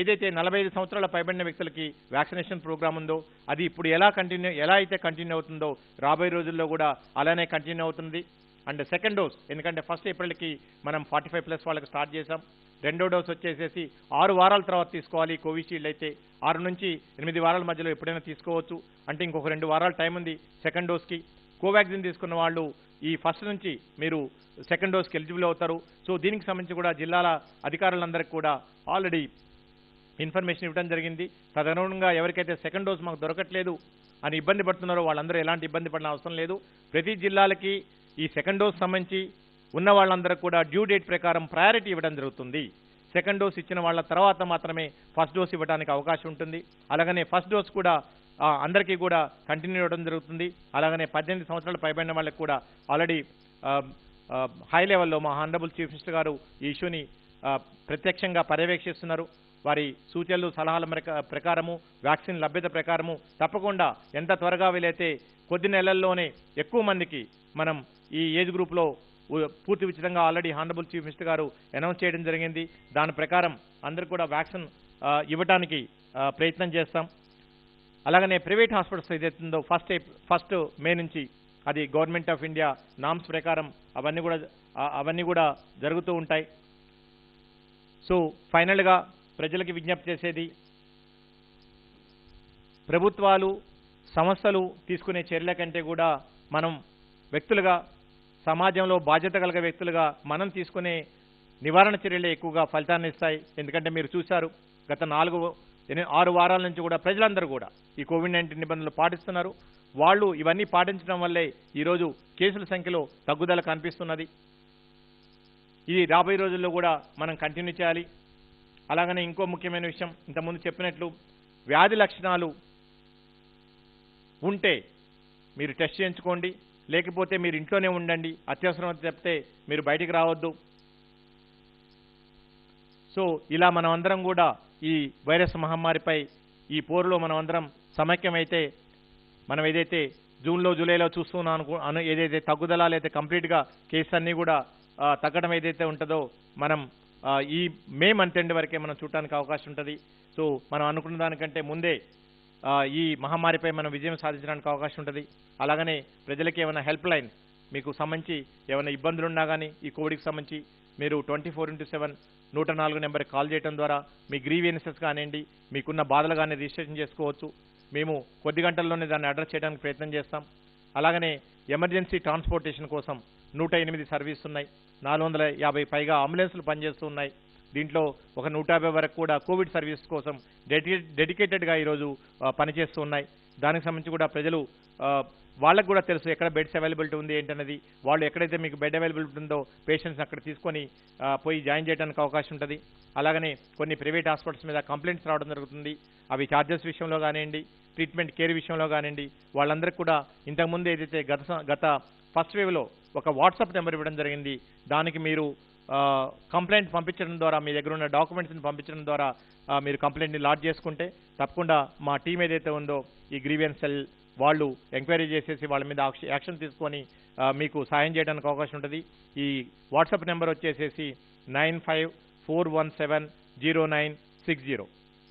ఏదైతే 45 సంవత్సరాల పైబడిన వ్యక్తులకి వ్యాక్సినేషన్ ప్రోగ్రామ్ ఉందో అది ఇప్పుడు ఎలా అయితే కంటిన్యూ అవుతుందో రాబోయే రోజుల్లో కూడా అలానే కంటిన్యూ అవుతుంది. అండ్ సెకండ్ డోస్, ఎందుకంటే 1 ఏప్రిల్కి మనం 45+ వాళ్ళకి స్టార్ట్ చేసాం. 2వ డోస్ వచ్చేసేసి 6 వారాల తర్వాత తీసుకోవాలి. కోవిషీల్డ్ అయితే 6 నుంచి 8 వారాల మధ్యలో ఎప్పుడైనా తీసుకోవచ్చు, అంటే ఇంకొక 2 వారాల టైం ఉంది సెకండ్ డోస్కి. కోవాక్సిన్ తీసుకున్న వాళ్ళు ఈ 1 నుంచి మీరు సెకండ్ డోస్కి ఎలిజిబుల్ అవుతారు. సో దీనికి సంబంధించి కూడా జిల్లాల అధికారులందరికీ కూడా ఆల్రెడీ ఇన్ఫర్మేషన్ ఇవ్వడం జరిగింది. తదనుగుణంగా ఎవరికైతే సెకండ్ డోస్ మాకు దొరకట్లేదు అని ఇబ్బంది పడుతున్నారో వాళ్ళందరూ ఎలాంటి ఇబ్బంది పడిన అవసరం లేదు. ప్రతి జిల్లాలకి ఈ సెకండ్ డోస్ సంబంధించి ఉన్న వాళ్ళందరూ కూడా డ్యూ డేట్ ప్రకారం ప్రయారిటీ ఇవ్వడం జరుగుతుంది. సెకండ్ డోస్ ఇచ్చిన వాళ్ళ తర్వాత మాత్రమే ఫస్ట్ డోస్ ఇవ్వడానికి అవకాశం ఉంటుంది. అలాగనే ఫస్ట్ డోస్ కూడా అందరికీ కూడా కంటిన్యూ అవ్వడం జరుగుతుంది. అలాగనే 18 సంవత్సరాల పైబడిన వాళ్ళకి కూడా ఆల్రెడీ హై లెవెల్లో మా హానరబుల్ చీఫ్ మినిస్టర్ గారు ఈ ఇష్యూని ప్రత్యక్షంగా పర్యవేక్షిస్తున్నారు. వారి సూచనలు సలహాల ప్రకారము వ్యాక్సిన్ లభ్యత ప్రకారము తప్పకుండా ఎంత త్వరగా వీలైతే కొద్ది నెలల్లోనే ఎక్కువ మందికి మనం ఈ ఏజ్ గ్రూప్లో పూర్తి ఉచితంగా ఆల్రెడీ హానరబుల్ చీఫ్ మినిస్టర్ గారు అనౌన్స్ చేయడం జరిగింది. దాని ప్రకారం అందరూ కూడా వ్యాక్సిన్ ఇవ్వడానికి ప్రయత్నం చేస్తాం. అలాగనే ప్రైవేట్ హాస్పిటల్స్ ఏదైతుందో ఫస్ట్ మే నుంచి అది గవర్నమెంట్ ఆఫ్ ఇండియా నామ్స్ ప్రకారం అవన్నీ కూడా జరుగుతూ ఉంటాయి. సో ఫైనల్గా ప్రజలకి విజ్ఞప్తి చేసేది, ప్రభుత్వాలు సంస్థలు తీసుకునే చర్యల కంటే కూడా మనం వ్యక్తులుగా, సమాజంలో బాధ్యత కలిగే వ్యక్తులుగా మనం తీసుకునే నివారణ చర్యలే ఎక్కువగా ఫలితాన్ని ఇస్తాయి. ఎందుకంటే మీరు చూశారు, గత 6 వారాల నుంచి కూడా ప్రజలందరూ కూడా ఈ కోవిడ్-19 నిబంధనలు పాటిస్తున్నారు. వాళ్ళు ఇవన్నీ పాటించడం వల్లే ఈరోజు కేసుల సంఖ్యలో తగ్గుదల కనిపిస్తున్నది. ఇది రాబోయే రోజుల్లో కూడా మనం కంటిన్యూ చేయాలి. అలాగనే ఇంకో ముఖ్యమైన విషయం, ఇంతకుముందు చెప్పినట్లు వ్యాధి లక్షణాలు ఉంటే మీరు టెస్ట్ చేయించుకోండి, లేకపోతే మీరు ఇంట్లోనే ఉండండి. అత్యవసరం చెప్తే మీరు బయటికి రావద్దు. సో ఇలా మనం అందరం కూడా ఈ వైరస్ మహమ్మారిపై ఈ పోరులో మనం అందరం సమైక్యమైతే మనం ఏదైతే జూన్లో జూలైలో చూస్తున్నాం ఏదైతే తగ్గుదల లేదా కంప్లీట్గా కేసు అన్నీ కూడా తగ్గడం ఏదైతే ఉంటుందో మనం ఈ మే మంత్ ఎండ్ వరకే మనం చూడటానికి అవకాశం ఉంటుంది. సో మనం అనుకున్న దానికంటే ముందే ఈ మహమ్మారిపై మనం విజయం సాధించడానికి అవకాశం ఉంటుంది. అలాగనే ప్రజలకి ఏమైనా హెల్ప్ లైన్ మీకు సంబంధించి ఏమైనా ఇబ్బందులు ఉన్నా కానీ ఈ కోవిడ్కి సంబంధించి మీరు 24/7 104 నెంబర్కి కాల్ చేయడం ద్వారా మీ గ్రీవియన్సెస్ కానివ్వండి, మీకున్న బాధలు కానీ రిజిస్ట్రేషన్ చేసుకోవచ్చు. మేము కొద్ది గంటల్లోనే దాన్ని అడ్రస్ చేయడానికి ప్రయత్నం చేస్తాం. అలాగనే ఎమర్జెన్సీ ట్రాన్స్పోర్టేషన్ కోసం 108 సర్వీస్ ఉన్నాయి. 450 పైగా అంబులెన్స్లు పనిచేస్తూ ఉన్నాయి. దీంట్లో ఒక 150 వరకు కూడా కోవిడ్ సర్వీస్ కోసం డెడికేటెడ్గా ఈరోజు పనిచేస్తూ ఉన్నాయి. దానికి సంబంధించి కూడా ప్రజలు వాళ్ళకు కూడా తెలుసు ఎక్కడ బెడ్స్ అవైలబిలిటీ ఉంది ఏంటనేది. వాళ్ళు ఎక్కడైతే మీకు బెడ్ అవైలబిలిటీ ఉందో పేషెంట్స్ని అక్కడ తీసుకొని పోయి జాయిన్ చేయడానికి అవకాశం ఉంటుంది. అలాగనే కొన్ని ప్రైవేట్ హాస్పిటల్స్ మీద కంప్లైంట్స్ రావడం జరుగుతుంది. అవి ఛార్జెస్ విషయంలో కానివ్వండి, ట్రీట్మెంట్ కేర్ విషయంలో కానివ్వండి, వాళ్ళందరికీ కూడా ఇంతకుముందు ఏదైతే గత ఫస్ట్ వేవ్లో ఒక వాట్సాప్ నెంబర్ ఇవ్వడం జరిగింది. దానికి మీరు కంప్లైంట్ పంపించడం ద్వారా, మీ దగ్గర ఉన్న డాక్యుమెంట్స్ని పంపించడం ద్వారా మీరు కంప్లైంట్ని లాడ్జ్ చేసుకుంటే తప్పకుండా మా టీం ఏదైతే ఉందో ఈ గ్రీవియన్స్ సెల్ వాళ్ళు ఎంక్వైరీ చేసేసి వాళ్ళ మీద యాక్షన్ తీసుకొని మీకు సాయం చేయడానికి అవకాశం ఉంటుంది. ఈ వాట్సాప్ నెంబర్ వచ్చేసేసి 9541700960.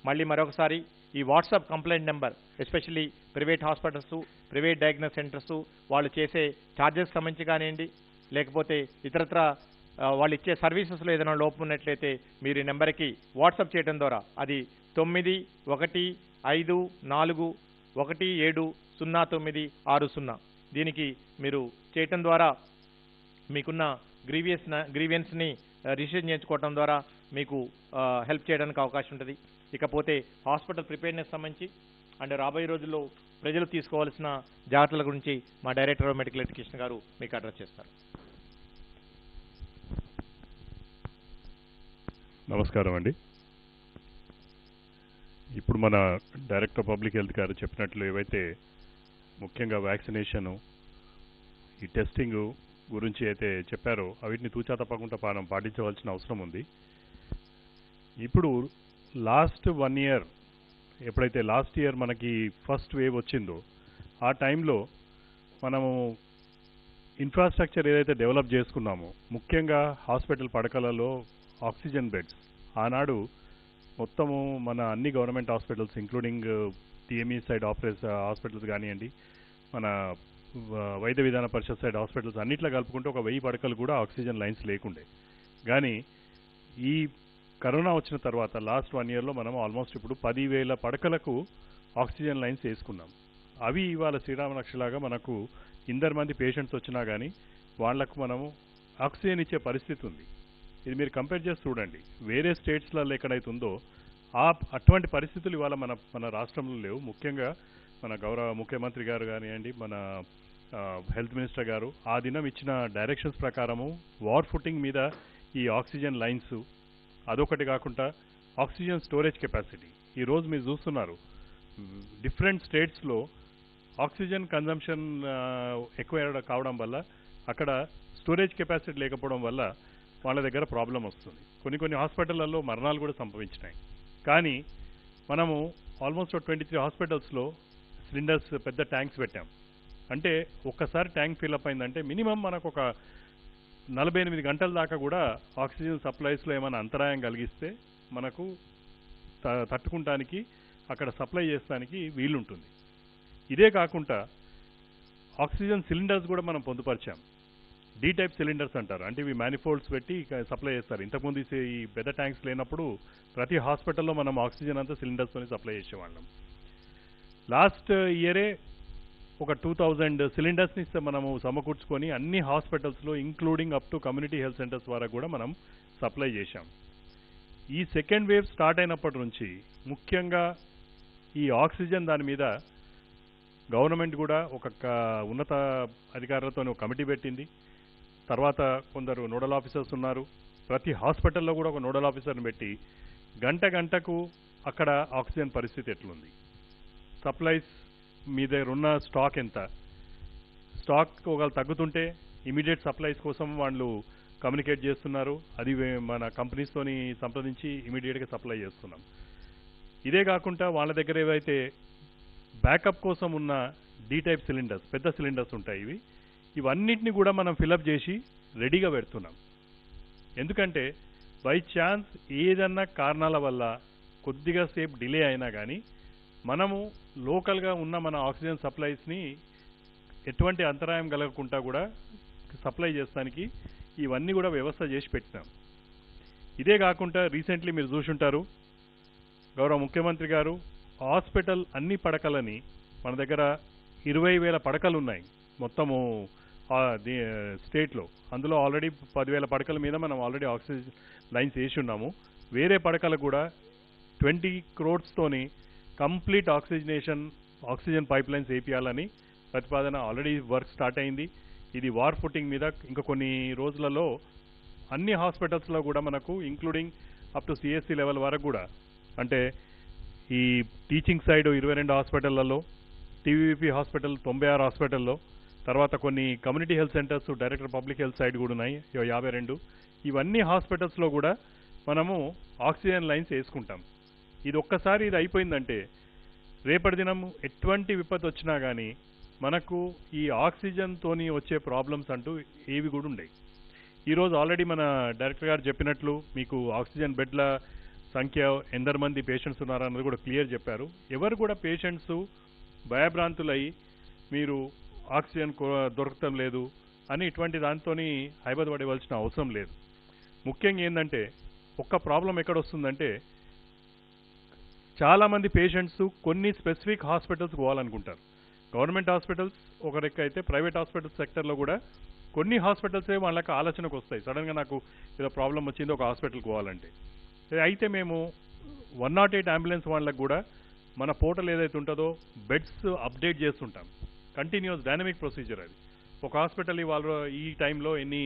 మళ్ళీ మరొకసారి ఈ WhatsApp complaint number, especially private hospitals, private diagnose centres వాళ్ళు చేసే ఛార్జెస్ సంబంధించి కానివ్వండి, లేకపోతే ఇతరత్ర వాళ్ళు ఇచ్చే సర్వీసెస్లో ఏదైనా లోపం ఉన్నట్లయితే మీరు ఈ నెంబర్కి వాట్సాప్ చేయడం ద్వారా అది 9154170960 దీనికి మీరు చేయటం ద్వారా మీకున్న గ్రీవియన్స్ని రిజిస్టర్ చేయించుకోవడం ద్వారా మీకు హెల్ప్ చేయడానికి అవకాశం ఉంటుంది. ఇకపోతే హాస్పిటల్ ప్రిపేర్నెస్ సంబంధించి అండ్ రాబోయే రోజుల్లో ప్రజలు తీసుకోవాల్సిన జాగ్రత్తల గురించి మా డైరెక్టర్ ఆఫ్ మెడికల్ ఎడ్యుకేషన్ గారు మీకు అడ్రస్ చేస్తారు. నమస్కారం అండి. ఇప్పుడు మన డైరెక్టర్ పబ్లిక్ హెల్త్ గారు చెప్పినట్లు ఏవైతే ముఖ్యంగా వ్యాక్సినేషను, ఈ టెస్టింగ్ గురించి అయితే చెప్పారో వీటిని తూచా తప్పకుండా మనం పాటించవలసిన అవసరం ఉంది. ఇప్పుడు లాస్ట్ 1 ఇయర్ ఎప్పుడైతే లాస్ట్ ఇయర్ మనకి ఫస్ట్ వేవ్ వచ్చిందో ఆ టైంలో మనము ఇన్ఫ్రాస్ట్రక్చర్ ఏదైతే డెవలప్ చేసుకున్నామో, ముఖ్యంగా హాస్పిటల్ పడకలలో ఆక్సిజన్ బెడ్స్, ఆనాడు మొత్తము మన అన్ని government hospitals including TME side hospitals కానివ్వండి, మన వైద్య విధాన పరిషత్ సైడ్ హాస్పిటల్స్ అన్నిట్లో కలుపుకుంటే ఒక 1000 పడకలు కూడా ఆక్సిజన్ లైన్స్ లేకుండే. కానీ ఈ కరోనా వచ్చిన తర్వాత లాస్ట్ 1 ఇయర్లో మనం ఆల్మోస్ట్ ఇప్పుడు 10,000 పడకలకు ఆక్సిజన్ లైన్స్ వేసుకున్నాం. అవి ఇవాళ శ్రీరామ రక్షలాగా మనకు 100 మంది పేషెంట్స్ వచ్చినా కానీ వాళ్లకు మనము ఆక్సిజన్ ఇచ్చే పరిస్థితి ఉంది. ఇది మీరు కంపేర్ చేసి చూడండి, వేరే స్టేట్స్లలో ఎక్కడైతుందో అటువంటి పరిస్థితులు ఇవాళ మన రాష్ట్రంలో లేవు. ముఖ్యంగా మన గౌరవ ముఖ్యమంత్రి గారు కానివ్వండి, మన హెల్త్ మినిస్టర్ గారు ఆ దినం ఇచ్చిన డైరెక్షన్స్ ప్రకారము వార్ ఫుటింగ్ మీద ఈ ఆక్సిజన్ లైన్స్, అదొకటి కాకుండా ఆక్సిజన్ స్టోరేజ్ కెపాసిటీ ఈరోజు మీరు చూస్తున్నారు డిఫరెంట్ స్టేట్స్లో ఆక్సిజన్ కన్జంప్షన్ ఎక్కువ కావడం వల్ల అక్కడ స్టోరేజ్ కెపాసిటీ లేకపోవడం వల్ల వాళ్ళ దగ్గర ప్రాబ్లం వస్తుంది. కొన్ని హాస్పిటళ్లలో మరణాలు కూడా సంభవించినాయి. కానీ మనము ఆల్మోస్ట్ 23 హాస్పిటల్స్లో సిలిండర్స్, పెద్ద ట్యాంక్స్ పెట్టాం. అంటే ఒక్కసారి ట్యాంక్ ఫిల్అప్ అయిందంటే మినిమం మనకు ఒక 48 గంటల దాకా కూడా ఆక్సిజన్ సప్లైస్లో ఏమైనా అంతరాయం కలిగిస్తే మనకు తట్టుకుంటానికి అక్కడ సప్లై చేస్తానికి వీలుంటుంది. ఇదే కాకుండా ఆక్సిజన్ సిలిండర్స్ కూడా మనం పొందుపరిచాం. డి టైప్ సిలిండర్స్ అంటారు, అంటే ఇవి మ్యానిఫోల్డ్స్ పెట్టి సప్లై చేస్తారు. ఇంతకుముందు ఈ పెద్ద ట్యాంక్స్ లేనప్పుడు ప్రతి హాస్పిటల్లో మనం ఆక్సిజన్ అంతా సిలిండర్స్తోనే సప్లై చేసేవాళ్ళం. లాస్ట్ ఇయరే ఒక 2000 సిలిండర్స్ని మనము సమకూర్చుకొని అన్ని హాస్పిటల్స్లో including up to community health centres ద్వారా కూడా మనం సప్లై చేశాం. ఈ సెకండ్ వేవ్ స్టార్ట్ అయినప్పటి నుంచి ముఖ్యంగా ఈ ఆక్సిజన్ దాని మీద గవర్నమెంట్ కూడా ఒక ఉన్నత అధికారులతో ఒక కమిటీ పెట్టింది. తర్వాత కొందరు నోడల్ ఆఫీసర్స్ ఉన్నారు. ప్రతి హాస్పిటల్లో కూడా ఒక నోడల్ ఆఫీసర్ని పెట్టి గంటకు అక్కడ ఆక్సిజన్ పరిస్థితి ఎట్లుంది, సప్లైస్ మీ దగ్గర ఉన్న స్టాక్ ఎంత, స్టాక్ ఒకవేళ తగ్గుతుంటే ఇమీడియట్ సప్లైస్ కోసం వాళ్ళు కమ్యూనికేట్ చేస్తున్నారు. అది మన కంపెనీస్తోని సంప్రదించి ఇమీడియట్గా సప్లై చేస్తున్నాం. ఇదే కాకుండా వాళ్ళ దగ్గర ఏవైతే బ్యాకప్ కోసం ఉన్న డి టైప్ సిలిండర్స్, పెద్ద సిలిండర్స్ ఉంటాయి, ఇవన్నిటిని కూడా మనం ఫిలప్ చేసి రెడీగా పెడుతున్నాం. ఎందుకంటే బై ఛాన్స్ ఏదన్నా కారణాల వల్ల కొద్దిగా సేపు డిలే అయినా కానీ మనము లోకల్గా ఉన్న మన ఆక్సిజన్ సప్లైస్ని ఎటువంటి అంతరాయం కలగకుండా కూడా సప్లై చేస్తానికి ఇవన్నీ కూడా వ్యవస్థ చేసి పెట్టినాం. ఇదే కాకుండా రీసెంట్లీ మీరు చూసుంటారు, గౌరవ ముఖ్యమంత్రి గారు హాస్పిటల్ అన్ని పడకలని మన దగ్గర 20,000 పడకలు ఉన్నాయి మొత్తము స్టేట్లో. అందులో ఆల్రెడీ 10,000 పడకల మీద మనం ఆల్రెడీ ఆక్సిజన్ లైన్స్ వేసి ఉన్నాము. వేరే పడకలు కూడా 20 crores complete oxygen pipe lines వేపియాలని ప్రతిపాదన ఆల్రెడీ వర్క్ స్టార్ట్ అయింది. ఇది వార్ ఫుటింగ్ మీద ఇంకా కొన్ని రోజులలో అన్ని హాస్పిటల్స్లో కూడా మనకు including up to CSC level వరకు కూడా, అంటే ఈ టీచింగ్ సైడ్ 22 హాస్పిటళ్లలో, టీవీపీ హాస్పిటల్ 96 హాస్పిటల్లో, తర్వాత కొన్ని community health centres director public health side కూడా ఉన్నాయి 52. ఇవన్నీ హాస్పిటల్స్లో కూడా మనము ఆక్సిజన్ లైన్స్ వేసుకుంటాం. ఇది ఒక్కసారి ఇది అయిపోయిందంటే రేపటి దినం ఎటువంటి విపత్తు వచ్చినా కానీ మనకు ఈ ఆక్సిజన్తోని వచ్చే ప్రాబ్లమ్స్ అంటూ ఏవి కూడా ఉండవు. ఈరోజు ఆల్రెడీ మన డైరెక్టర్ గారు చెప్పినట్లు మీకు ఆక్సిజన్ బెడ్ల సంఖ్య ఎందరు మంది పేషెంట్స్ ఉన్నారన్నది కూడా క్లియర్ చెప్పారు. ఎవరు కూడా పేషెంట్స్ భయభ్రాంతులై మీరు ఆక్సిజన్ దొరకటం లేదు అని ఇటువంటి దాంతోని హైబదపడవలసిన అవసరం లేదు. ముఖ్యంగా ఏంటంటే ఒక్క ప్రాబ్లం ఎక్కడ వస్తుందంటే చాలామంది పేషెంట్స్ కొన్ని స్పెసిఫిక్ హాస్పిటల్స్ పోవాలనుకుంటారు. గవర్నమెంట్ హాస్పిటల్స్ ఒక రెక్క అయితే ప్రైవేట్ హాస్పిటల్ సెక్టర్లో కూడా కొన్ని హాస్పిటల్సే వాళ్ళకి ఆలోచనకు వస్తాయి, సడన్గా నాకు ఏదో ప్రాబ్లం వచ్చింది ఒక హాస్పిటల్కి పోవాలంటే. అయితే మేము 108 అంబులెన్స్ వాళ్ళకి కూడా మన పోర్టల్ ఏదైతే ఉంటుందో బెడ్స్ అప్డేట్ చేస్తుంటాం. కంటిన్యూస్ డైనమిక్ ప్రొసీజర్ అది. ఒక హాస్పిటల్ వాళ్ళు ఈ టైంలో ఎన్ని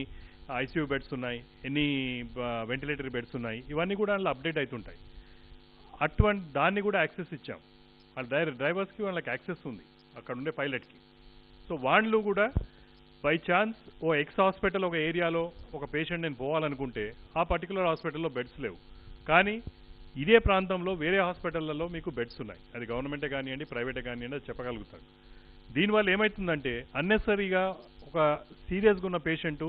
ఐసీయూ బెడ్స్ ఉన్నాయి, ఎన్ని వెంటిలేటరీ బెడ్స్ ఉన్నాయి, ఇవన్నీ కూడా అందులో అప్డేట్ అవుతుంటాయి. అటువంటి దాన్ని కూడా యాక్సెస్ ఇచ్చాం. వాళ్ళ డ్రైవర్స్కి వాళ్ళకి యాక్సెస్ ఉంది అక్కడ ఉండే పైలట్కి. సో వాళ్ళు కూడా by chance oh X hospital ఒక ఏరియాలో ఒక పేషెంట్ నేను పోవాలనుకుంటే ఆ పర్టికులర్ హాస్పిటల్లో బెడ్స్ లేవు, కానీ ఇదే ప్రాంతంలో వేరే హాస్పిటళ్లలో మీకు బెడ్స్ ఉన్నాయి. అది గవర్నమెంటే కానివ్వండి, ప్రైవేటే కానివ్వండి, అది చెప్పగలుగుతాడు. దీనివల్ల ఏమవుతుందంటే అన్నెసరీగా ఒక సీరియస్గా ఉన్న పేషెంటు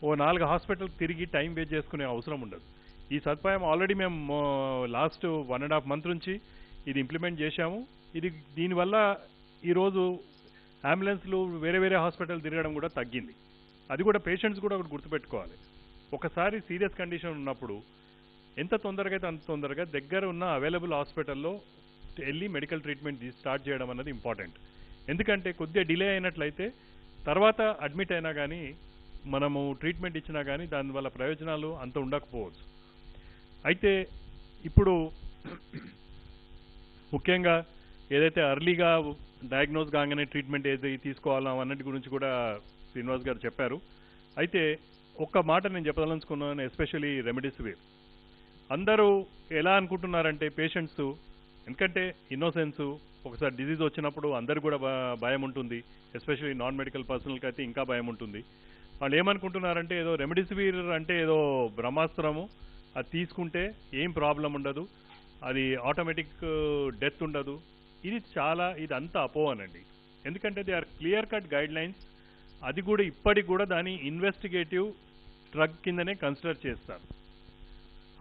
ఓ 4 హాస్పిటల్ తిరిగి టైం వేస్ట్ చేసుకునే అవసరం ఉండదు. ఈ సదుపాయం ఆల్రెడీ మేము లాస్ట్ 1.5 months నుంచి ఇది ఇంప్లిమెంట్ చేశాము. దీనివల్ల ఈరోజు అంబులెన్స్లు వేరే వేరే హాస్పిటల్ తిరగడం కూడా తగ్గింది. అది కూడా పేషెంట్స్ కూడా ఒకటి గుర్తుపెట్టుకోవాలి, ఒకసారి సీరియస్ కండిషన్ ఉన్నప్పుడు ఎంత తొందరగా అయితే అంత తొందరగా దగ్గర ఉన్న అవైలబుల్ హాస్పిటల్లో వెళ్ళి మెడికల్ ట్రీట్మెంట్ స్టార్ట్ చేయడం అన్నది ఇంపార్టెంట్. ఎందుకంటే కొద్దిగా డిలే అయినట్లయితే తర్వాత అడ్మిట్ అయినా కానీ మనము ట్రీట్మెంట్ ఇచ్చినా కానీ దానివల్ల ప్రయోజనాలు అంత ఉండకపోవచ్చు. అయితే ఇప్పుడు ముఖ్యంగా ఏదైతే అర్లీగా డయాగ్నోస్ కాగానే ట్రీట్మెంట్ ఏదైతే తీసుకోవాలో అన్నిటి గురించి కూడా శ్రీనివాస్ గారు చెప్పారు. అయితే ఒక్క మాట నేను చెప్పదలుచుకున్నాను, ఎస్పెషల్లీ రెమిడిసివిర్. అందరూ ఎలా అనుకుంటున్నారంటే పేషెంట్స్, ఎందుకంటే ఇన్నోసెన్స్, ఒకసారి డిజీజ్ వచ్చినప్పుడు అందరు కూడా భయం ఉంటుంది, ఎస్పెషల్లీ నాన్ మెడికల్ పర్సనల్కి అయితే ఇంకా భయం ఉంటుంది. వాళ్ళు ఏమనుకుంటున్నారంటే ఏదో రెమిడిసివిర్ అంటే ఏదో బ్రహ్మాస్త్రము, అది తీసుకుంటే ఏం ప్రాబ్లం ఉండదు, అది ఆటోమేటిక్ డెత్ ఉండదు. ఇదంతా అపోహనండి. ఎందుకంటే they are clear cut guidelines. అది కూడా ఇప్పటికి కూడా దాన్ని ఇన్వెస్టిగేటివ్ డ్రగ్ కిందనే కన్సిడర్ చేస్తారు.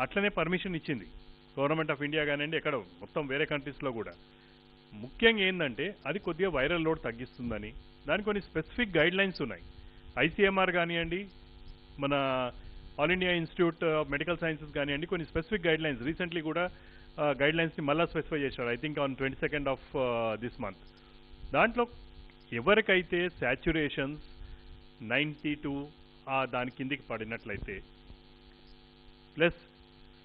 అట్లనే పర్మిషన్ ఇచ్చింది గవర్నమెంట్ ఆఫ్ ఇండియా కానివ్వండి, ఎక్కడ మొత్తం వేరే కంట్రీస్లో కూడా. ముఖ్యంగా ఏంటంటే అది కొద్దిగా వైరల్ లోడ్ తగ్గిస్తుందని దానికి కొన్ని స్పెసిఫిక్ గైడ్ లైన్స్ ఉన్నాయి. ఐసీఎంఆర్ కానివ్వండి, మన all India institute of medical sciences కానివ్వండి, కొన్ని స్పెసిఫిక్ గైడ్ లైన్స్ రీసెంట్లీ కూడా గైడ్ లైన్స్ని మళ్ళీ స్పెసిఫై చేశారు. I think on 22nd of this month. దాంట్లో ఎవరికైతే శాచ్యురేషన్స్ 92 దాని కిందికి పడినట్లయితే ప్లస్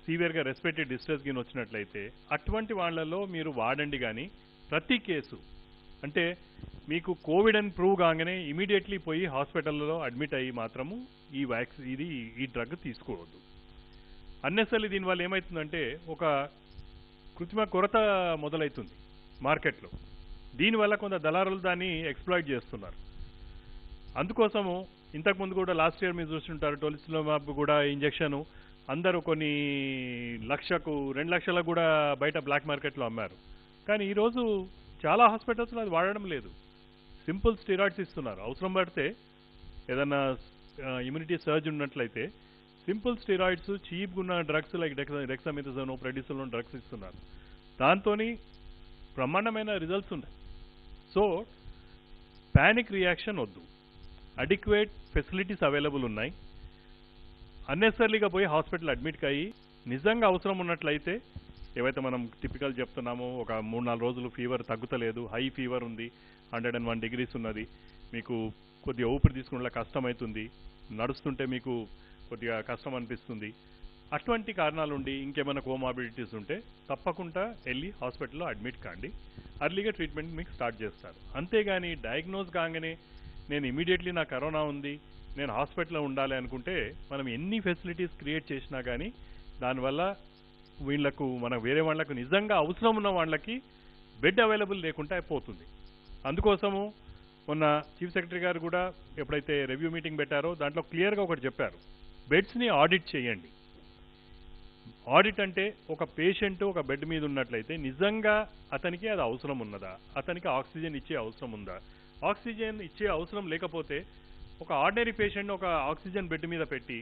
సివియర్గా రెస్పిరేటరీ డిస్ట్రెస్ గిన్ వచ్చినట్లయితే అటువంటి వాళ్ళలో మీరు వాడండి. కానీ ప్రతి కేసు అంటే మీకు కోవిడ్ అని ప్రూవ్ కాగానే ఇమీడియట్లీ పోయి హాస్పిటల్లో అడ్మిట్ అయ్యి మాత్రము ఈ డ్రగ్ తీసుకోవద్దు. అన్నెసరీ దీనివల్ల ఏమవుతుందంటే ఒక కృత్రిమ కొరత మొదలవుతుంది మార్కెట్లో. దీనివల్ల కొంత దళారులు దాన్ని ఎక్స్ప్లాయిట్ చేస్తున్నారు. అందుకోసము ఇంతకుముందు కూడా లాస్ట్ ఇయర్ మీరు చూస్తుంటారు, టోలిసిలోమాబ్ కూడా ఇంజెక్షన్ అందరూ కొన్ని 1,00,000 2 లక్షలకు కూడా బయట బ్లాక్ మార్కెట్లో అమ్మారు. కానీ ఈరోజు చాలా హాస్పిటల్స్లో అది వాడడం లేదు. సింపుల్ స్టెరాయిడ్స్ ఇస్తున్నారు. అవసరం పడితే ఏదన్నా ఇమ్యూనిటీ సర్జ్ ఉన్నట్లయితే సింపుల్ స్టెరాయిడ్స్ చీప్గా ఉన్న డ్రగ్స్ లైక్ డెక్సామెథాసోన్, ప్రెడిసోలోన్ డ్రగ్స్ ఇస్తున్నారు. దాంతో బ్రహ్మాండమైన రిజల్ట్స్ ఉన్నాయి. సో ప్యానిక్ రియాక్షన్ వద్దు. అడిక్వేట్ ఫెసిలిటీస్ అవైలబుల్ ఉన్నాయి. అన్నెసరీగా పోయి హాస్పిటల్ అడ్మిట్ అయ్యి నిజంగా అవసరం ఉన్నట్లయితే ఏవైతే మనం టిపికల్ చెప్తున్నామో, ఒక 3-4 రోజులు ఫీవర్ తగ్గుతలేదు, హై ఫీవర్ ఉంది, 101 degrees ఉన్నది, మీకు కొద్దిగా ఊపిరి తీసుకునేలా కష్టమవుతుంది, నడుస్తుంటే మీకు కొద్దిగా కష్టం అనిపిస్తుంది, అటువంటి కారణాలుండి ఇంకేమైనా కోమార్బిడిటీస్ ఉంటే తప్పకుండా వెళ్ళి హాస్పిటల్లో అడ్మిట్ కాండి. అర్లీగా ట్రీట్మెంట్ మీకు స్టార్ట్ చేస్తారు. అంతేగాని డయాగ్నోజ్ కాగానే నేను ఇమీడియట్లీ నాకు కరోనా ఉంది, నేను హాస్పిటల్లో ఉండాలి అనుకుంటే మనం ఎన్ని ఫెసిలిటీస్ క్రియేట్ చేసినా కానీ దానివల్ల మన వేరే వాళ్ళకు నిజంగా అవసరం ఉన్న వాళ్ళకి బెడ్ అవైలబుల్ లేకుండా అయిపోతుంది. అందుకోసము మొన్న చీఫ్ సెక్రటరీ గారు కూడా ఎప్పుడైతే రివ్యూ మీటింగ్ పెట్టారో దాంట్లో క్లియర్గా ఒకటి చెప్పారు, బెడ్స్ని ఆడిట్ చేయండి. ఆడిట్ అంటే ఒక పేషెంట్ ఒక బెడ్ మీద ఉన్నట్లయితే నిజంగా అతనికి అది అవసరం ఉన్నదా, అతనికి ఆక్సిజన్ ఇచ్చే అవసరం ఉందా, ఆక్సిజన్ ఇచ్చే అవసరం లేకపోతే ఒక ఆర్డినరీ పేషెంట్ ఒక ఆక్సిజన్ బెడ్ మీద పెట్టి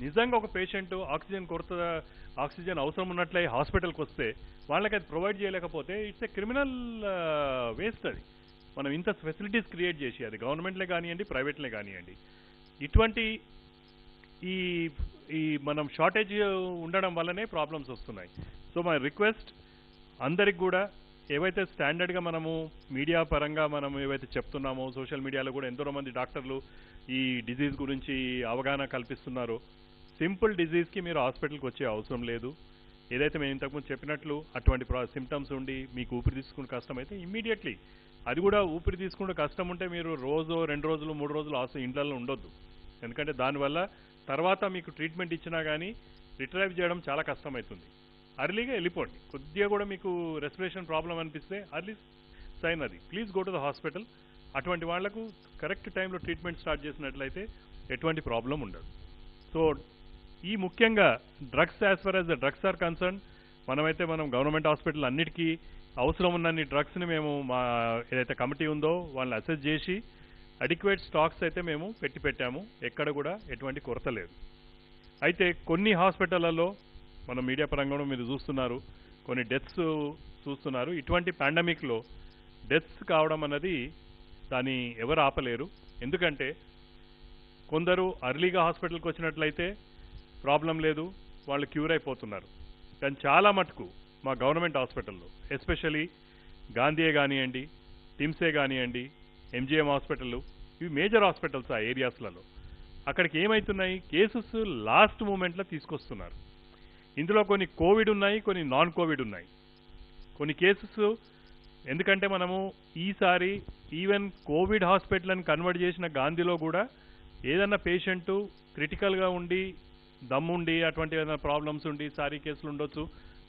నిజంగా ఒక పేషెంట్ ఆక్సిజన్ అవసరం ఉన్నట్లే హాస్పిటల్కి వస్తే వాళ్ళకి అది ప్రొవైడ్ చేయలేకపోతే ఇట్స్ ఏ క్రిమినల్ వేస్ట్. అది మనం ఇంత ఫెసిలిటీస్ క్రియేట్ చేసి అది గవర్నమెంట్లే కానివ్వండి, ప్రైవేట్లే కానివ్వండి, ఇటువంటి ఈ మనం షార్టేజ్ ఉండడం వల్లనే ప్రాబ్లమ్స్ వస్తున్నాయి. సో మై రిక్వెస్ట్ అందరికి కూడా ఏవైతే స్టాండర్డ్గా మనము మీడియా పరంగా మనం ఏవైతే చెప్తున్నామో, సోషల్ మీడియాలో కూడా ఎంతో మంది డాక్టర్లు ఈ డిజీజ్ గురించి అవగాహన కల్పిస్తున్నారో, సింపుల్ డిజీజ్కి మీరు హాస్పిటల్కి వచ్చే అవసరం లేదు. ఏదైతే మేము ఇంతకుముందు చెప్పినట్లు అటువంటి సిమ్టమ్స్ ఉండి మీకు ఊపిరి తీసుకునే కష్టం అయితే ఇమ్మీడియట్లీ, అది కూడా ఊపిరి తీసుకుంటే కష్టం ఉంటే మీరు రోజు 2 రోజులు 3 రోజులు ఇంట్లో ఉండొద్దు. ఎందుకంటే దానివల్ల తర్వాత మీకు ట్రీట్మెంట్ ఇచ్చినా కానీ రిట్రైవ్ చేయడం చాలా కష్టమవుతుంది. అర్లీగా వెళ్ళిపోండి. కొద్దిగా కూడా మీకు రెస్పిరేషన్ ప్రాబ్లం అనిపిస్తే అర్లీ సైన్ అది, please go to the hospital. అటువంటి వాళ్లకు కరెక్ట్ టైంలో ట్రీట్మెంట్ స్టార్ట్ చేసినట్లయితే ఎటువంటి ప్రాబ్లం ఉండదు. సో ఈ ముఖ్యంగా drugs, as far as the drugs are concern, మనం గవర్నమెంట్ హాస్పిటల్ అన్నిటికీ అవసరం ఉన్నన్ని డ్రగ్స్ని మేము మా ఏదైతే కమిటీ ఉందో వాళ్ళని అసెస్ చేసి అడిక్వేట్ స్టాక్స్ అయితే మేము పెట్టాము. ఎక్కడ కూడా ఎటువంటి కొరత లేదు. అయితే కొన్ని హాస్పిటళ్లలో మనం మీడియా పరంగా మీరు చూస్తున్నారు, కొన్ని డెత్స్ చూస్తున్నారు. ఇటువంటి పాండమిక్లో డెత్స్ కావడం అన్నది దాన్ని ఎవరు ఆపలేరు. ఎందుకంటే కొందరు అర్లీగా హాస్పిటల్కి వచ్చినట్లయితే ప్రాబ్లం లేదు, వాళ్ళు క్యూర్ అయిపోతున్నారు. కానీ చాలా మటుకు మా గవర్నమెంట్ హాస్పిటల్లో, ఎస్పెషలీ గాంధీయే కానివ్వండి, టిమ్సే కానివ్వండి, ఎంజిఎం హాస్పిటల్, ఇవి మేజర్ హాస్పిటల్స్ ఆ ఏరియాస్లలో, అక్కడికి ఏమవుతున్నాయి, కేసెస్ లాస్ట్ మూమెంట్లో తీసుకొస్తున్నారు. ఇందులో కొన్ని కోవిడ్ ఉన్నాయి, కొన్ని నాన్ కోవిడ్ ఉన్నాయి. కొన్ని కేసెస్ ఎందుకంటే మనము ఈసారి ఈవెన్ కోవిడ్ హాస్పిటల్ అని కన్వర్ట్ చేసిన గాంధీలో కూడా ఏదన్నా పేషెంటు క్రిటికల్గా ఉండి దమ్ముండి అటువంటి ఏదైనా ప్రాబ్లమ్స్ ఉండి సారీ కేసులు ఉండొచ్చు,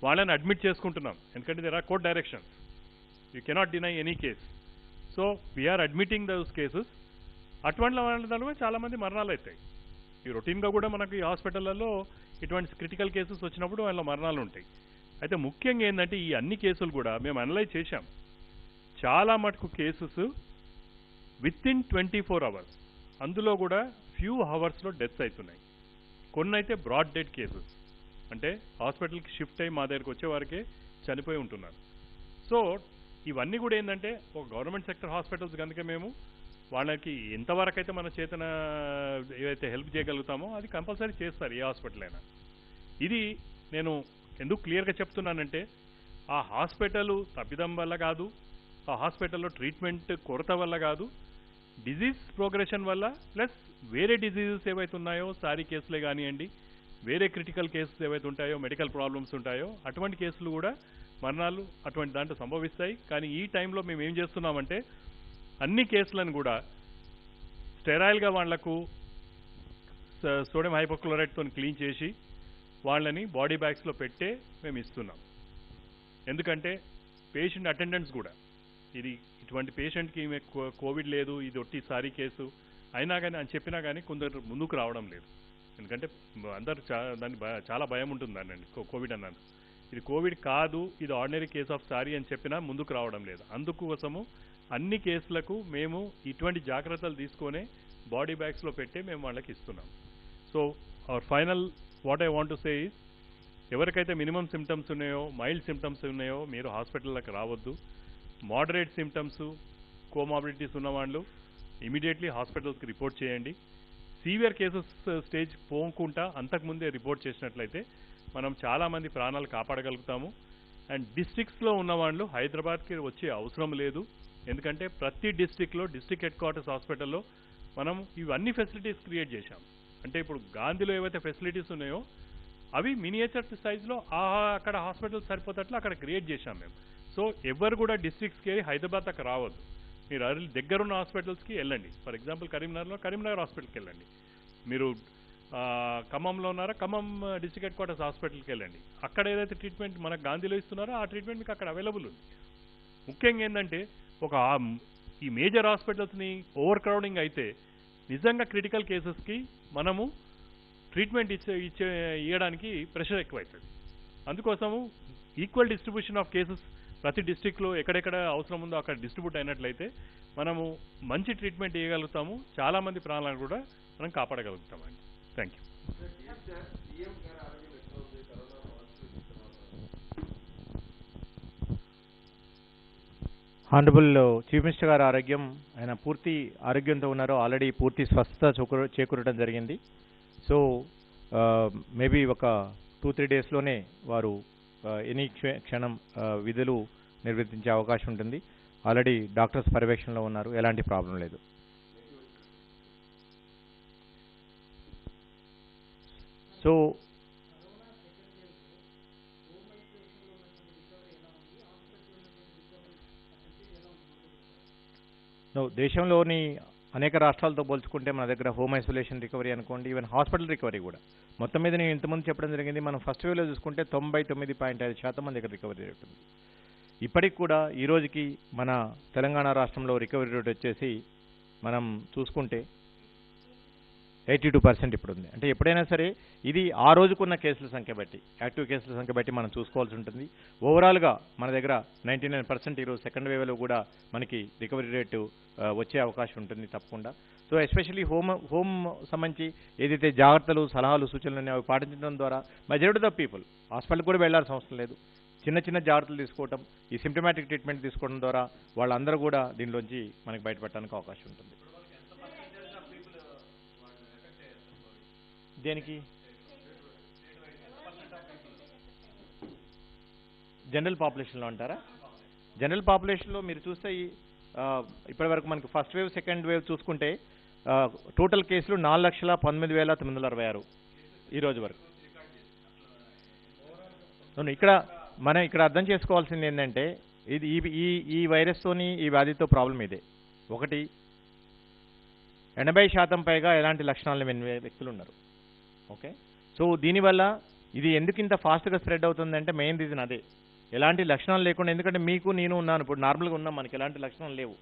వాళ్ళని అడ్మిట్ చేసుకుంటున్నాం. ఎందుకంటే there are court directions, you cannot deny any case. So we are admitting those cases. అటువంటి వాళ్ళ దానిలో చాలామంది మరణాలు అవుతాయి. ఈ రొటీన్గా కూడా మనకు ఈ హాస్పిటళ్లలో ఇటువంటి క్రిటికల్ కేసెస్ వచ్చినప్పుడు వాళ్ళ మరణాలు ఉంటాయి. అయితే ముఖ్యంగా ఏంటంటే ఈ అన్ని కేసులు కూడా మేము అనలైజ్ చేశాం. చాలా మటుకు కేసెస్ విత్-ఇన్ 24 hours, అందులో కూడా ఫ్యూ అవర్స్లో డెత్స్ అవుతున్నాయి. కొన్ని అయితే బ్రాడ్ డెడ్ కేసెస్. అంటే హాస్పిటల్కి షిఫ్ట్ అయ్యి మా దగ్గరికి వచ్చే వారికే చనిపోయి ఉంటున్నారు. సో ఇవన్నీ కూడా ఏంటంటే ఒక గవర్నమెంట్ సెక్టర్ హాస్పిటల్స్ కనుక మేము వాళ్ళకి ఎంతవరకు అయితే మన చేతన ఏదైతే హెల్ప్ చేయగలుగుతామో అది కంపల్సరీ చేస్తారు ఏ హాస్పిటల్ అయినా. ఇది నేను ఎందుకు క్లియర్గా చెప్తున్నానంటే ఆ హాస్పిటల్ తప్పిదం వల్ల కాదు, ఆ హాస్పిటల్లో ట్రీట్మెంట్ కొరత వల్ల కాదు, డిజీజ్ ప్రోగ్రెషన్ వల్ల ప్లస్ వేరే డిజీజెస్ ఏవైతే ఉన్నాయో సారీ కేసులే కానివ్వండి, వేరే క్రిటికల్ కేసెస్ ఏవైతే ఉంటాయో మెడికల్ ప్రాబ్లమ్స్ ఉంటాయో అటువంటి కేసులు కూడా మరణాలు అటువంటి దాంట్లో సంభవిస్తాయి. కానీ ఈ టైంలో మేము ఏం చేస్తున్నామంటే అన్ని కేసులను కూడా స్టెరాయిల్గా వాళ్లకు సోడియం హైపోక్లోరైడ్తో క్లీన్ చేసి వాళ్ళని బాడీ బ్యాగ్స్లో పెట్టే మేము ఇస్తున్నాం. ఎందుకంటే పేషెంట్ అటెండెన్స్ కూడా ఇది ఇటువంటి పేషెంట్కి కోవిడ్ లేదు, ఇది ఒట్టి సారీ కేసు అయినా కానీ అని చెప్పినా కానీ కొందరు ముందుకు రావడం లేదు. ఎందుకంటే అందరూ దాన్ని చాలా భయం ఉంటుంది దాన్ని కోవిడ్ అన్నాను. ఇది కోవిడ్ కాదు, ఇది ఆర్డినరీ కేస్ ఆఫ్ సారీ అని చెప్పినా ముందుకు రావడం లేదు. అందుకోసము అన్ని కేసులకు మేము ఇటువంటి జాగ్రత్తలు తీసుకొనే బాడీ బ్యాగ్స్లో పెట్టే మేము వాళ్ళకి ఇస్తున్నాం. So our final what I want to say is ఎవరికైతే మినిమం సిమ్టమ్స్ ఉన్నాయో, మైల్డ్ సిమ్టమ్స్ ఉన్నాయో మీరు హాస్పిటల్లోకి రావద్దు. మోడరేట్ సిమ్టమ్స్, కోమార్బిడిటీస్ ఉన్నవాళ్ళు ఇమీడియట్లీ హాస్పిటల్స్కి రిపోర్ట్ చేయండి. సీవియర్ కేసెస్ స్టేజ్ పోకుండా అంతకుముందే రిపోర్ట్ చేసినట్లయితే మనం చాలామంది ప్రాణాలు కాపాడగలుగుతాము. అండ్ డిస్ట్రిక్ట్స్లో ఉన్నవాళ్ళు హైదరాబాద్కి వచ్చే అవసరం లేదు. ఎందుకంటే ప్రతి డిస్ట్రిక్ట్లో డిస్ట్రిక్ట్ హెడ్ క్వార్టర్స్ హాస్పిటల్లో మనం ఇవన్నీ ఫెసిలిటీస్ క్రియేట్ చేశాం. అంటే ఇప్పుడు గాంధీలో ఏవైతే ఫెసిలిటీస్ ఉన్నాయో అవి మినియేచర్ సైజ్లో అక్కడ హాస్పిటల్ సరిపోతట్లు అక్కడ క్రియేట్ చేశాం మేము. సో ఎవరు కూడా డిస్ట్రిక్ట్స్కి హైదరాబాద్ దాకా రావద్దు. మీరు దగ్గరున్న హాస్పిటల్స్కి వెళ్ళండి. ఫర్ ఎగ్జాంపుల్ కరీంనగర్లో కరీంనగర్ హాస్పిటల్కి వెళ్ళండి. మీరు ఖమ్మంలో ఉన్నారా, ఖమ్మం డిస్ట్రిక్ట్ హెడ్ క్వార్టర్స్ హాస్పిటల్కి వెళ్ళండి. అక్కడ ఏదైతే ట్రీట్మెంట్ మనకు గాంధీలో ఇస్తున్నారో ఆ ట్రీట్మెంట్ మీకు అక్కడ అవైలబుల్ ఉంది. ముఖ్యంగా ఏంటంటే ఈ మేజర్ హాస్పిటల్స్ని ఓవర్ క్రౌడింగ్ అయితే నిజంగా క్రిటికల్ కేసెస్కి మనము ట్రీట్మెంట్ ఇవ్వడానికి ప్రెషర్ ఎక్కువవుతుంది. అందుకోసము ఈక్వల్ డిస్ట్రిబ్యూషన్ ఆఫ్ కేసెస్ ప్రతి డిస్ట్రిక్ట్లో ఎక్కడెక్కడ అవసరం ఉందో అక్కడ డిస్ట్రిబ్యూట్ అయినట్లయితే మనము మంచి ట్రీట్మెంట్ ఇవ్వగలుగుతాము. చాలామంది ప్రాణాలను కూడా మనం కాపాడగలుగుతామండి. Thank you. Honourable chief minister గారి ఆరోగ్యం, ఆయన పూర్తి ఆరోగ్యంతో ఉన్నారు. ఆల్రెడీ పూర్తి స్వస్థత చేకూరడం జరిగింది. సో మేబీ ఒక 2-3 డేస్లోనే వారు ఎనీ క్షణం విధులు నిర్వర్తించే అవకాశం ఉంటుంది. ఆల్రెడీ డాక్టర్స్ పర్యవేక్షణలో ఉన్నారు, ఎలాంటి ప్రాబ్లం లేదు. సో దేశంలోని అనేక రాష్ట్రాలతో పోల్చుకుంటే మన దగ్గర హోమ్ ఐసోలేషన్ రికవరీ అనుకోండి, ఈవెన్ హాస్పిటల్ రికవరీ కూడా మొత్తం మీద నేను ఇంతకుముందు చెప్పడం జరిగింది. మనం ఫస్ట్ వేవ్లో చూసుకుంటే 99.5% మన దగ్గర రికవరీ రేట్ ఉంది. ఇప్పటికి కూడా ఈ రోజుకి మన తెలంగాణ రాష్ట్రంలో రికవరీ రేట్ వచ్చేసి మనం చూసుకుంటే 82% ఇప్పుడు ఉంది. అంటే ఎప్పుడైనా సరే ఇది ఆ రోజుకున్న కేసుల సంఖ్య బట్టి, యాక్టివ్ కేసుల సంఖ్య బట్టి మనం చూసుకోవాల్సి ఉంటుంది. ఓవరాల్గా మన దగ్గర 99% ఈరోజు సెకండ్ వేవ్లో కూడా మనకి రికవరీ రేటు వచ్చే అవకాశం ఉంటుంది తప్పకుండా. సో ఎస్పెషల్లీ హోమ్ సంబంధించి ఏదైతే జాగ్రత్తలు, సలహాలు, సూచనలు ఉన్నాయో అవి పాటించడం ద్వారా మెజారిటీ ఆఫ్ పీపుల్ హాస్పిటల్కి కూడా వెళ్లాల్సిన అవసరం లేదు. చిన్న చిన్న జాగ్రత్తలు తీసుకోవటం, ఈ సిమ్టమాటిక్ ట్రీట్మెంట్ తీసుకోవడం ద్వారా వాళ్ళందరూ కూడా దీనిలోంచి మనకి బయటపడడానికి అవకాశం ఉంటుంది. దేనికి జనరల్ పాపులేషన్లో అంటారా? జనరల్ పాపులేషన్లో మీరు చూస్తే ఇప్పటి వరకు మనకి ఫస్ట్ వేవ్, సెకండ్ వేవ్ చూసుకుంటే టోటల్ కేసులు 4,19,966 ఈ రోజు వరకు. మనం ఇక్కడ అర్థం చేసుకోవాల్సింది ఏంటంటే ఈ వైరస్తోని, ఈ వ్యాధితో ప్రాబ్లం ఇదే. ఒకటి, 80% పైగా ఎలాంటి లక్షణాలు లేని వ్యక్తులు ఉన్నారు. ఓకే, సో దీనివల్ల ఇది ఎందుకు ఇంత ఫాస్ట్గా స్ప్రెడ్ అవుతుందంటే మెయిన్ రీజన్ అదే, ఎలాంటి లక్షణాలు లేకుండా. ఎందుకంటే మీకు నేను ఉన్నాను, ఇప్పుడు నార్మల్గా ఉన్నాం, మనకి ఎలాంటి లక్షణాలు లేవు.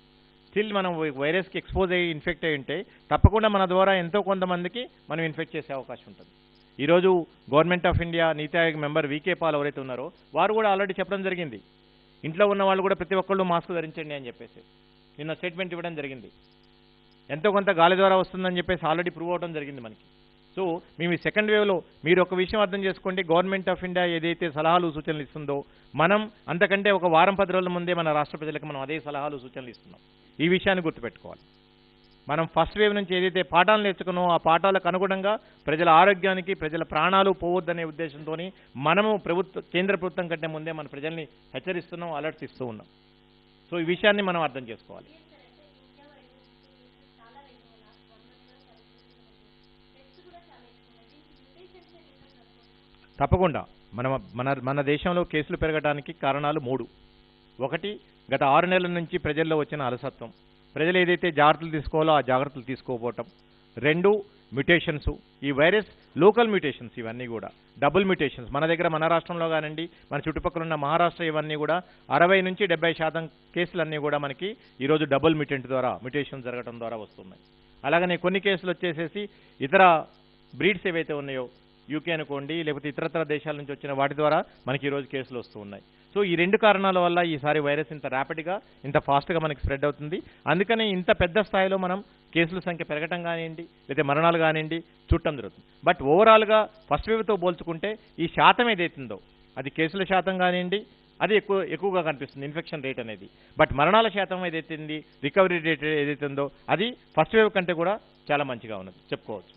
స్టిల్ మనం వైరస్కి ఎక్స్పోజ్ అయ్యి ఇన్ఫెక్ట్ అయ్యి ఉంటే తప్పకుండా మన ద్వారా ఎంతో కొంతమందికి మనం ఇన్ఫెక్ట్ చేసే అవకాశం ఉంటుంది. ఈరోజు government of India NITI Aayog member VK Paul ఎవరైతే ఉన్నారో వారు కూడా ఆల్రెడీ చెప్పడం జరిగింది, ఇంట్లో ఉన్న వాళ్ళు కూడా ప్రతి ఒక్కళ్ళు మాస్క్ ధరించండి అని చెప్పేసి నిన్న స్టేట్మెంట్ ఇవ్వడం జరిగింది. ఎంతో కొంత గాలి ద్వారా వస్తుందని చెప్పేసి ఆల్రెడీ ప్రూవ్ అవడం జరిగింది మనకి. సో మేము ఈ సెకండ్ వేవ్లో మీరు ఒక విషయం అర్థం చేసుకోండి, గవర్నమెంట్ ఆఫ్ ఇండియా ఏదైతే సలహాలు సూచనలు ఇస్తుందో మనం అంతకంటే ఒక వారం 10 రోజుల ముందే మన రాష్ట్ర ప్రజలకు మనం అదే సలహాలు సూచనలు ఇస్తున్నాం. ఈ విషయాన్ని గుర్తుపెట్టుకోవాలి. మనం ఫస్ట్ వేవ్ నుంచి ఏదైతే పాఠాలు నేర్చుకున్నామో ఆ పాఠాలకు అనుగుణంగా ప్రజల ఆరోగ్యానికి, ప్రజల ప్రాణాలు పోవద్దనే ఉద్దేశంతో మనము కేంద్ర ప్రభుత్వం కంటే ముందే మన ప్రజల్ని హెచ్చరిస్తున్నాం, అలర్ట్స్ ఇస్తూ ఉన్నాం. సో ఈ విషయాన్ని మనం అర్థం చేసుకోవాలి. తప్పకుండా మన దేశంలో కేసులు పెరగడానికి కారణాలు 3. ఒకటి, గత 6 నెలల నుంచి ప్రజల్లో వచ్చిన అలసత్వం, ప్రజలు ఏదైతే జాగ్రత్తలు తీసుకోవాలో ఆ జాగ్రత్తలు తీసుకోకపోవటం. 2, మ్యుటేషన్స్. ఈ వైరస్ లోకల్ మ్యుటేషన్స్, ఇవన్నీ కూడా డబుల్ మ్యుటేషన్స్. మన దగ్గర మన రాష్ట్రంలో కానివ్వండి, మన చుట్టుపక్కల ఉన్న మహారాష్ట్ర, ఇవన్నీ కూడా 60 నుంచి 70% కేసులన్నీ కూడా మనకి ఈరోజు డబుల్ మ్యుటేషన్ జరగడం ద్వారా వస్తున్నాయి. అలాగనే కొన్ని కేసులు వచ్చేసేసి ఇతర బ్రీడ్స్ ఏవైతే ఉన్నాయో, యూకే అనుకోండి, లేకపోతే ఇతరతర దేశాల నుంచి వచ్చిన వాటి ద్వారా మనకి ఈరోజు కేసులు వస్తూ ఉన్నాయి. సో ఈ 2 కారణాల వల్ల ఈసారి వైరస్ ఇంత ర్యాపిడ్గా, ఇంత ఫాస్ట్గా మనకి స్ప్రెడ్ అవుతుంది. అందుకనే ఇంత పెద్ద స్థాయిలో మనం కేసుల సంఖ్య పెరగటం కానివ్వండి, లేదా మరణాలు కానివ్వండి చూడటం జరుగుతుంది. బట్ ఓవరాల్గా ఫస్ట్ వేవ్తో పోల్చుకుంటే ఈ శాతం ఏదైతుందో, అది కేసుల శాతం కానివ్వండి, అది ఎక్కువగా కనిపిస్తుంది, ఇన్ఫెక్షన్ రేట్ అనేది. బట్ మరణాల శాతం ఏదైతుంది, రికవరీ రేట్ ఏదైతుందో, అది ఫస్ట్ వేవ్ కంటే కూడా చాలా మంచిగా ఉన్నది చెప్పుకోవచ్చు.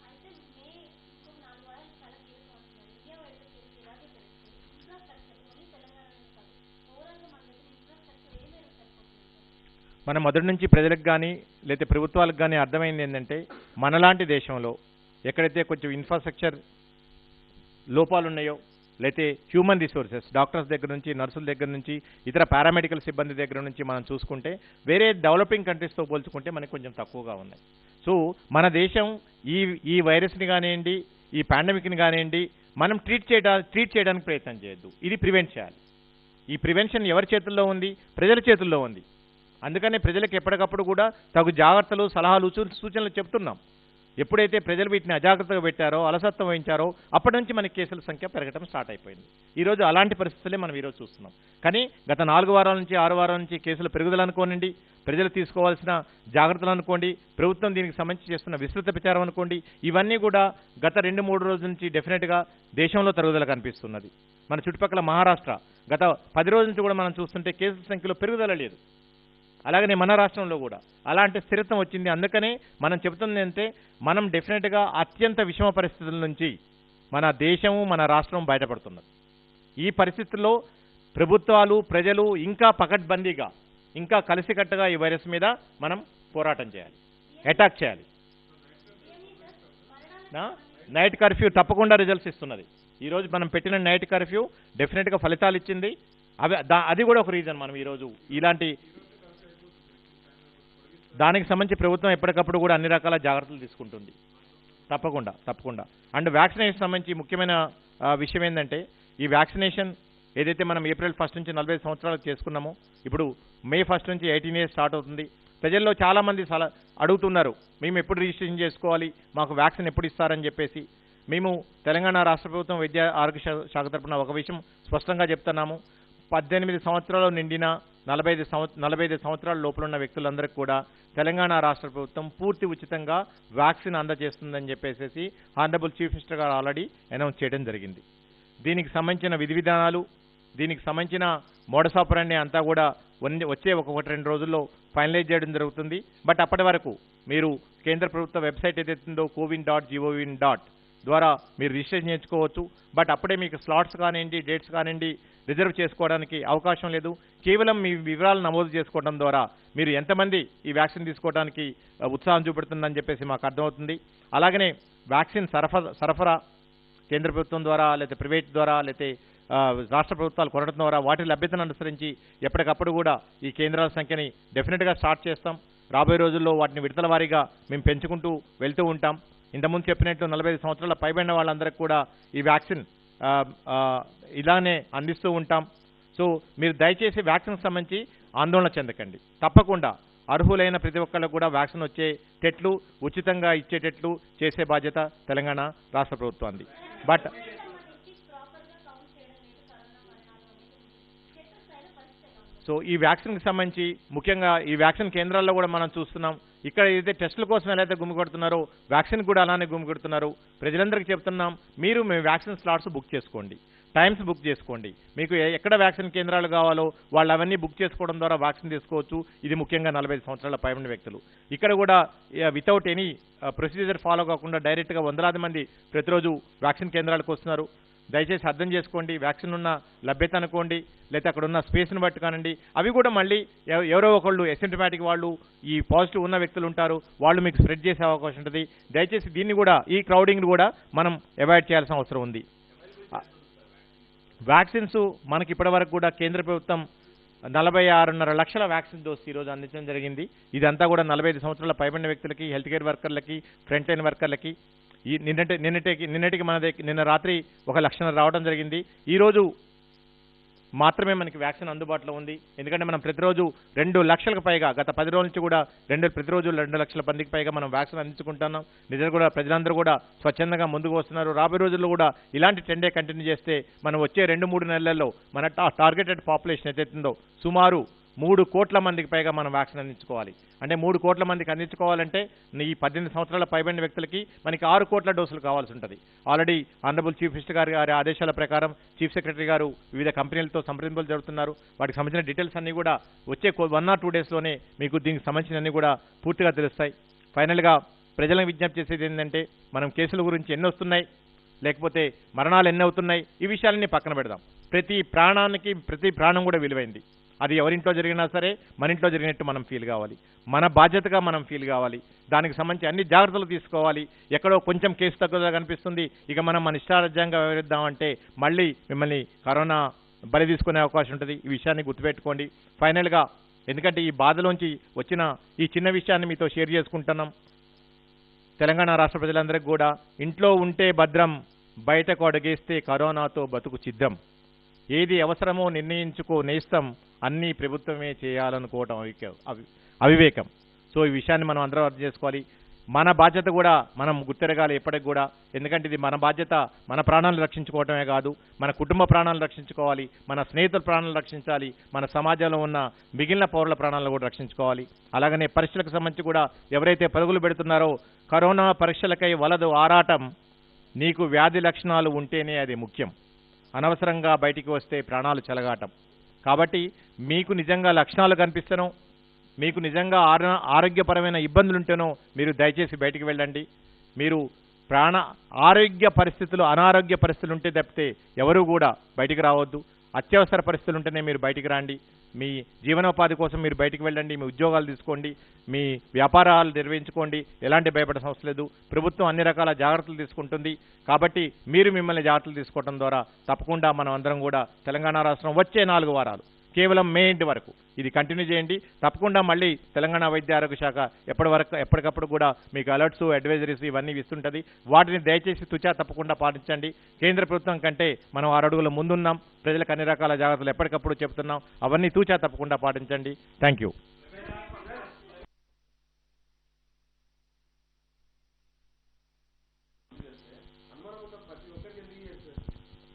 మన మొదటి నుంచి ప్రజలకు కానీ లేకపోతే ప్రభుత్వాలకు కానీ అర్థమైంది ఏంటంటే, మనలాంటి దేశంలో ఎక్కడైతే కొంచెం ఇన్ఫ్రాస్ట్రక్చర్ లోపాలు ఉన్నాయో, లేకపోతే హ్యూమన్ రిసోర్సెస్, డాక్టర్స్ దగ్గర నుంచి, నర్సుల దగ్గర నుంచి, ఇతర పారామెడికల్ సిబ్బంది దగ్గర నుంచి మనం చూసుకుంటే వేరే డెవలపింగ్ కంట్రీస్తో పోల్చుకుంటే మనకి కొంచెం తక్కువగా ఉన్నాయి. సో మన దేశం ఈ వైరస్ని కానివ్వండి, ఈ పాండమిక్ని కానివ్వండి, మనం ట్రీట్ చేయడానికి ప్రయత్నం చేయొద్దు. ఇది ప్రివెంట్ చేయాలి. ఈ ప్రివెన్షన్ ఎవరి చేతుల్లో ఉంది? ప్రజల చేతుల్లో ఉంది. అందుకనే ప్రజలకు ఎప్పటికప్పుడు కూడా తగు జాగ్రత్తలు, సలహాలు, సూచనలు చెప్తున్నాం. ఎప్పుడైతే ప్రజలు వీటిని అజాగ్రత్తగా పెట్టారో, అలసత్వం వహించారో, అప్పటి నుంచి మనకి కేసుల సంఖ్య పెరగడం స్టార్ట్ అయిపోయింది. ఈరోజు అలాంటి పరిస్థితులే మనం ఈరోజు చూస్తున్నాం. కానీ గత 4 వారాల నుంచి 6 వారాల నుంచి కేసుల పెరుగుదల అనుకోనండి, ప్రజలు తీసుకోవాల్సిన జాగ్రత్తలు అనుకోండి, ప్రభుత్వం దీనికి సంబంధించి చేస్తున్న విస్తృత ప్రచారం అనుకోండి, ఇవన్నీ కూడా గత 2-3 రోజుల నుంచి డెఫినెట్గా దేశంలో తరుగుదల కనిపిస్తున్నది. మన చుట్టుపక్కల మహారాష్ట్ర గత 10 రోజుల నుంచి కూడా మనం చూస్తుంటే కేసుల సంఖ్యలో పెరుగుదల లేదు. అలాగనే మన రాష్ట్రంలో కూడా అలాంటి స్థిరత్వం వచ్చింది. అందుకనే మనం చెబుతుంది అంటే, మనం డెఫినెట్గా అత్యంత విషమ పరిస్థితుల నుంచి మన దేశము, మన రాష్ట్రం బయటపడుతున్నది. ఈ పరిస్థితుల్లో ప్రభుత్వాలు, ప్రజలు ఇంకా పకడ్బందీగా, ఇంకా కలిసికట్టుగా ఈ వైరస్ మీద మనం పోరాటం చేయాలి, అటాక్ చేయాలి. నైట్ కర్ఫ్యూ తప్పకుండా రిజల్ట్స్ ఇస్తున్నది. ఈరోజు మనం పెట్టిన నైట్ కర్ఫ్యూ డెఫినెట్గా ఫలితాలు ఇచ్చింది. అది కూడా ఒక రీజన్. మనం ఈరోజు ఇలాంటి దానికి సంబంధించి ప్రభుత్వం ఎప్పటికప్పుడు కూడా అన్ని రకాల జాగ్రత్తలు తీసుకుంటుంది. తప్పకుండా. అండ్ వ్యాక్సినేషన్ సంబంధించి ముఖ్యమైన విషయం ఏంటంటే, ఈ వ్యాక్సినేషన్ ఏదైతే మనం ఏప్రిల్ 1 నుంచి 45 సంవత్సరాలకు చేసుకున్నామో, ఇప్పుడు మే 1 నుంచి 18 ఇయర్స్ స్టార్ట్ అవుతుంది. ప్రజల్లో చాలామంది అడుగుతున్నారు, మేము ఎప్పుడు రిజిస్ట్రేషన్ చేసుకోవాలి, మాకు వ్యాక్సిన్ ఎప్పుడు ఇస్తారని చెప్పేసి. మేము తెలంగాణ రాష్ట్ర ప్రభుత్వం వైద్య ఆరోగ్య శాఖ తరఫున ఒక విషయం స్పష్టంగా చెప్తున్నాము. 18 సంవత్సరాలు నిండిన 45 సంవత్సరాల లోపల ఉన్న వ్యక్తులందరికీ కూడా తెలంగాణ రాష్ట్ర ప్రభుత్వం పూర్తి ఉచితంగా వ్యాక్సిన్ అందజేస్తుందని చెప్పేసి హానరబుల్ చీఫ్ మినిస్టర్ గారు ఆల్రెడీ అనౌన్స్ చేయడం జరిగింది. దీనికి సంబంధించిన విధి విధానాలు, దీనికి సంబంధించిన మోడస్ ఆపరెండి అంతా కూడా వచ్చే 1-2 రోజుల్లో ఫైనలైజ్ చేయడం జరుగుతుంది. బట్ అప్పటి వరకు మీరు కేంద్ర ప్రభుత్వ వెబ్సైట్ ఏదైతుందో cowin.gov.in ద్వారా మీరు రిజిస్ట్రేషన్ చేసుకోవచ్చు. బట్ అప్పుడే మీకు స్లాట్స్ కానివ్వండి, డేట్స్ కానివ్వండి రిజర్వ్ చేసుకోవడానికి అవకాశం లేదు. కేవలం మీ వివరాలు నమోదు చేసుకోవడం ద్వారా మీరు ఎంతమంది ఈ వ్యాక్సిన్ తీసుకోవడానికి ఉత్సాహం చూపెడుతుందని చెప్పేసి మాకు అర్థమవుతుంది. అలాగనే వ్యాక్సిన్ సరఫరా కేంద్ర ప్రభుత్వం ద్వారా, లేకపోతే ప్రైవేట్ ద్వారా, లేకపోతే రాష్ట్ర ప్రభుత్వాలు కొనడం ద్వారా వాటి లభ్యతను అనుసరించి ఎప్పటికప్పుడు కూడా ఈ కేంద్రాల సంఖ్యని డెఫినెట్గా స్టార్ట్ చేస్తాం. రాబోయే రోజుల్లో వాటిని విడతల వారీగా మేము పెంచుకుంటూ వెళ్తూ ఉంటాం. ఇంతకుముందు చెప్పినట్టు 45 సంవత్సరాల పైబడిన వాళ్ళందరికీ కూడా ఈ వ్యాక్సిన్ ఇలానే అందిస్తూ ఉంటాం. సో మీరు దయచేసి వ్యాక్సిన్కి సంబంధించి ఆందోళన చెందకండి. తప్పకుండా అర్హులైన ప్రతి ఒక్కళ్ళకు కూడా వ్యాక్సిన్ వచ్చేటట్లు, ఉచితంగా ఇచ్చేటట్లు చేసే బాధ్యత తెలంగాణ రాష్ట్ర ప్రభుత్వానికి. బట్ సో ఈ వ్యాక్సిన్కి సంబంధించి ముఖ్యంగా ఈ వ్యాక్సిన్ కేంద్రాల్లో కూడా మనం చూస్తున్నాం. ఇక్కడ ఏదైతే టెస్టుల కోసం ఎలా అయితే గుమికొడుతున్నారో వ్యాక్సిన్ కూడా అలానే గుమికొడుతున్నారు. ప్రజలందరికీ చెప్తున్నాం, మీరు మీ వ్యాక్సిన్ స్లాట్స్ బుక్ చేసుకోండి, టైమ్స్ బుక్ చేసుకోండి. మీకు ఎక్కడ వ్యాక్సిన్ కేంద్రాలు కావాలో వాళ్ళు అవన్నీ బుక్ చేసుకోవడం ద్వారా వ్యాక్సిన్ తీసుకోవచ్చు. ఇది ముఖ్యంగా 45 సంవత్సరాల పైబడిన వ్యక్తులు. ఇక్కడ కూడా వితౌట్ ఎనీ ప్రొసీజర్ ఫాలో కాకుండా డైరెక్ట్గా వందలాది మంది ప్రతిరోజు వ్యాక్సిన్ కేంద్రాలకు వస్తున్నారు. దయచేసి అర్థం చేసుకోండి. వ్యాక్సిన్ ఉన్న లభ్యత అనుకోండి, లేకపోతే అక్కడ ఉన్న స్పేస్ని బట్టి కానండి. అవి కూడా మళ్ళీ ఎవరో ఒకళ్ళు ఎసిమ్టమాటిక్ వాళ్ళు, ఈ పాజిటివ్ ఉన్న వ్యక్తులు ఉంటారు, వాళ్ళు మీకు స్ప్రెడ్ చేసే అవకాశం ఉంటుంది. దయచేసి దీన్ని కూడా, ఈ క్రౌడింగ్ని కూడా మనం అవాయిడ్ చేయాల్సిన అవసరం ఉంది. వ్యాక్సిన్స్ మనకి ఇప్పటివరకు కూడా కేంద్ర ప్రభుత్వం 46.5 లక్షల వ్యాక్సిన్ డోస్ ఈరోజు అందించడం జరిగింది. ఇదంతా కూడా 45 సంవత్సరాల పైబడిన వ్యక్తులకి, హెల్త్ కేర్ వర్కర్లకి, ఫ్రంట్ లైన్ వర్కర్లకి. ఈ నిన్నటికి నిన్న రాత్రి 1 లక్షన్నర రావడం జరిగింది. ఈరోజు మాత్రమే మనకి వ్యాక్సిన్ అందుబాటులో ఉంది. ఎందుకంటే మనం ప్రతిరోజు 2 లక్షలకు పైగా, గత 10 రోజుల నుంచి కూడా ప్రతిరోజు 2 లక్షల మందికి పైగా మనం వ్యాక్సిన్ అందించుకుంటున్నాం. నిజంగా కూడా ప్రజలందరూ కూడా స్వచ్ఛందంగా ముందుకు వస్తున్నారు. రాబోయే రోజుల్లో కూడా ఇలాంటి ట్రెండే కంటిన్యూ చేస్తే మనం వచ్చే 2-3 నెలల్లో మన టార్గెటెడ్ పాపులేషన్ ఏదైతుందో సుమారు 3 కోట్ల మందికి పైగా మనం వ్యాక్సిన్ అందించుకోవాలి. అంటే 3 కోట్ల మందికి అందించుకోవాలంటే ఈ 18 సంవత్సరాల పైబడిన వ్యక్తులకి మనకి 6 కోట్ల డోసులు కావాల్సి ఉంటుంది. ఆల్రెడీ ఆనరబుల్ చీఫ్ మినిస్టర్ గారి ఆదేశాల ప్రకారం చీఫ్ సెక్రటరీ గారు వివిధ కంపెనీలతో సంప్రదింపులు జరుగుతున్నారు. వాటికి సంబంధించిన డీటెయిల్స్ అన్నీ కూడా వచ్చే 1 or 2 డేస్లోనే మీకు దీనికి సంబంధించినవన్నీ కూడా పూర్తిగా తెలుస్తాయి. ఫైనల్గా ప్రజలకు విజ్ఞప్తి చేసేది ఏంటంటే, మనం కేసుల గురించి ఎన్ని వస్తున్నాయి, లేకపోతే మరణాలు ఎన్ని అవుతున్నాయి, ఈ విషయాలన్నీ పక్కన పెడదాం. ప్రతి ప్రాణం కూడా విలువైంది. అది ఎవరింట్లో జరిగినా సరే మన ఇంట్లో జరిగినట్టు మనం ఫీల్ కావాలి, మన బాధ్యతగా మనం ఫీల్ కావాలి. దానికి సంబంధించి అన్ని జాగ్రత్తలు తీసుకోవాలి. ఎక్కడో కొంచెం కేసు తక్కువగా కనిపిస్తుంది, ఇక మనం మన ఇష్టారాజ్యంగా వ్యవహరిద్దామంటే మళ్ళీ మిమ్మల్ని కరోనా బలి తీసుకునే అవకాశం ఉంటుంది. ఈ విషయాన్ని గుర్తుపెట్టుకోండి. ఫైనల్గా, ఎందుకంటే ఈ బాధలోంచి వచ్చిన ఈ చిన్న విషయాన్ని మీతో షేర్ చేసుకుంటున్నాం. తెలంగాణ రాష్ట్ర ప్రజలందరికీ కూడా ఇంట్లో ఉంటే భద్రం, బయటకు అడుగేస్తే కరోనాతో బతుకు ఛిద్రం. ఏది అవసరమో నిర్ణయించుకో నేస్తం, అన్నీ ప్రభుత్వమే చేయాలనుకోవటం అవివేకం. సో ఈ విషయాన్ని మనం అందరం అర్థం చేసుకోవాలి. మన బాధ్యత కూడా మనం గుర్తెరగాలి ఎప్పటికి కూడా. ఎందుకంటే ఇది మన బాధ్యత. మన ప్రాణాలను రక్షించుకోవటమే కాదు, మన కుటుంబ ప్రాణాలను రక్షించుకోవాలి, మన స్నేహితుల ప్రాణాలను రక్షించాలి, మన సమాజంలో ఉన్న మిగిలిన పౌరుల ప్రాణాలను కూడా రక్షించుకోవాలి. అలాగనే పరీక్షలకు సంబంధించి కూడా ఎవరైతే పరుగులు పెడుతున్నారో, కరోనా పరీక్షలకై వలదు ఆరాటం, నీకు వ్యాధి లక్షణాలు ఉంటేనే అది ముఖ్యం. అనవసరంగా బయటికి వస్తే ప్రాణాలు చెలగాటం. కాబట్టి మీకు నిజంగా లక్షణాలు కనిపిస్తేనో, మీకు నిజంగా ఆరోగ్యపరమైన ఇబ్బందులుంటేనో మీరు దయచేసి బయటికి వెళ్ళండి. మీరు ఆరోగ్య పరిస్థితులు, అనారోగ్య పరిస్థితులు ఉంటే తప్పితే ఎవరు కూడా బయటికి రావద్దు. అత్యవసర పరిస్థితులు ఉంటేనే మీరు బయటికి రండి. మీ జీవనోపాధి కోసం మీరు బయటికి వెళ్ళండి, మీ ఉద్యోగాలు తీసుకోండి, మీ వ్యాపారాలు నిర్వహించుకోండి. ఎలాంటి భయపడే సమస్య లేదు. ప్రభుత్వం అన్ని రకాల జాగ్రత్తలు తీసుకుంటుంది. కాబట్టి మీరు మిమ్మల్ని జాగ్రత్తలు తీసుకోవడం ద్వారా తప్పకుండా మనం అందరం కూడా తెలంగాణ రాష్ట్రం వచ్చే 4 వారాలు కేవలం మే ఎండ్ వరకు ఇది కంటిన్యూ చేయండి. తప్పకుండా మళ్ళీ తెలంగాణ వైద్య ఆరోగ్య శాఖ ఎప్పటికప్పుడు కూడా మీకు అలర్ట్స్, అడ్వైజరీస్ ఇవన్నీ ఇస్తుంటుంది. వాటిని దయచేసి తుచా తప్పకుండా పాటించండి. కేంద్ర ప్రభుత్వం కంటే మనం 6 అడుగుల ముందున్నాం. ప్రజలకు అన్ని రకాల జాగ్రత్తలు ఎప్పటికప్పుడు చెప్తున్నాం. అవన్నీ తూచా తప్పకుండా పాటించండి. Thank you.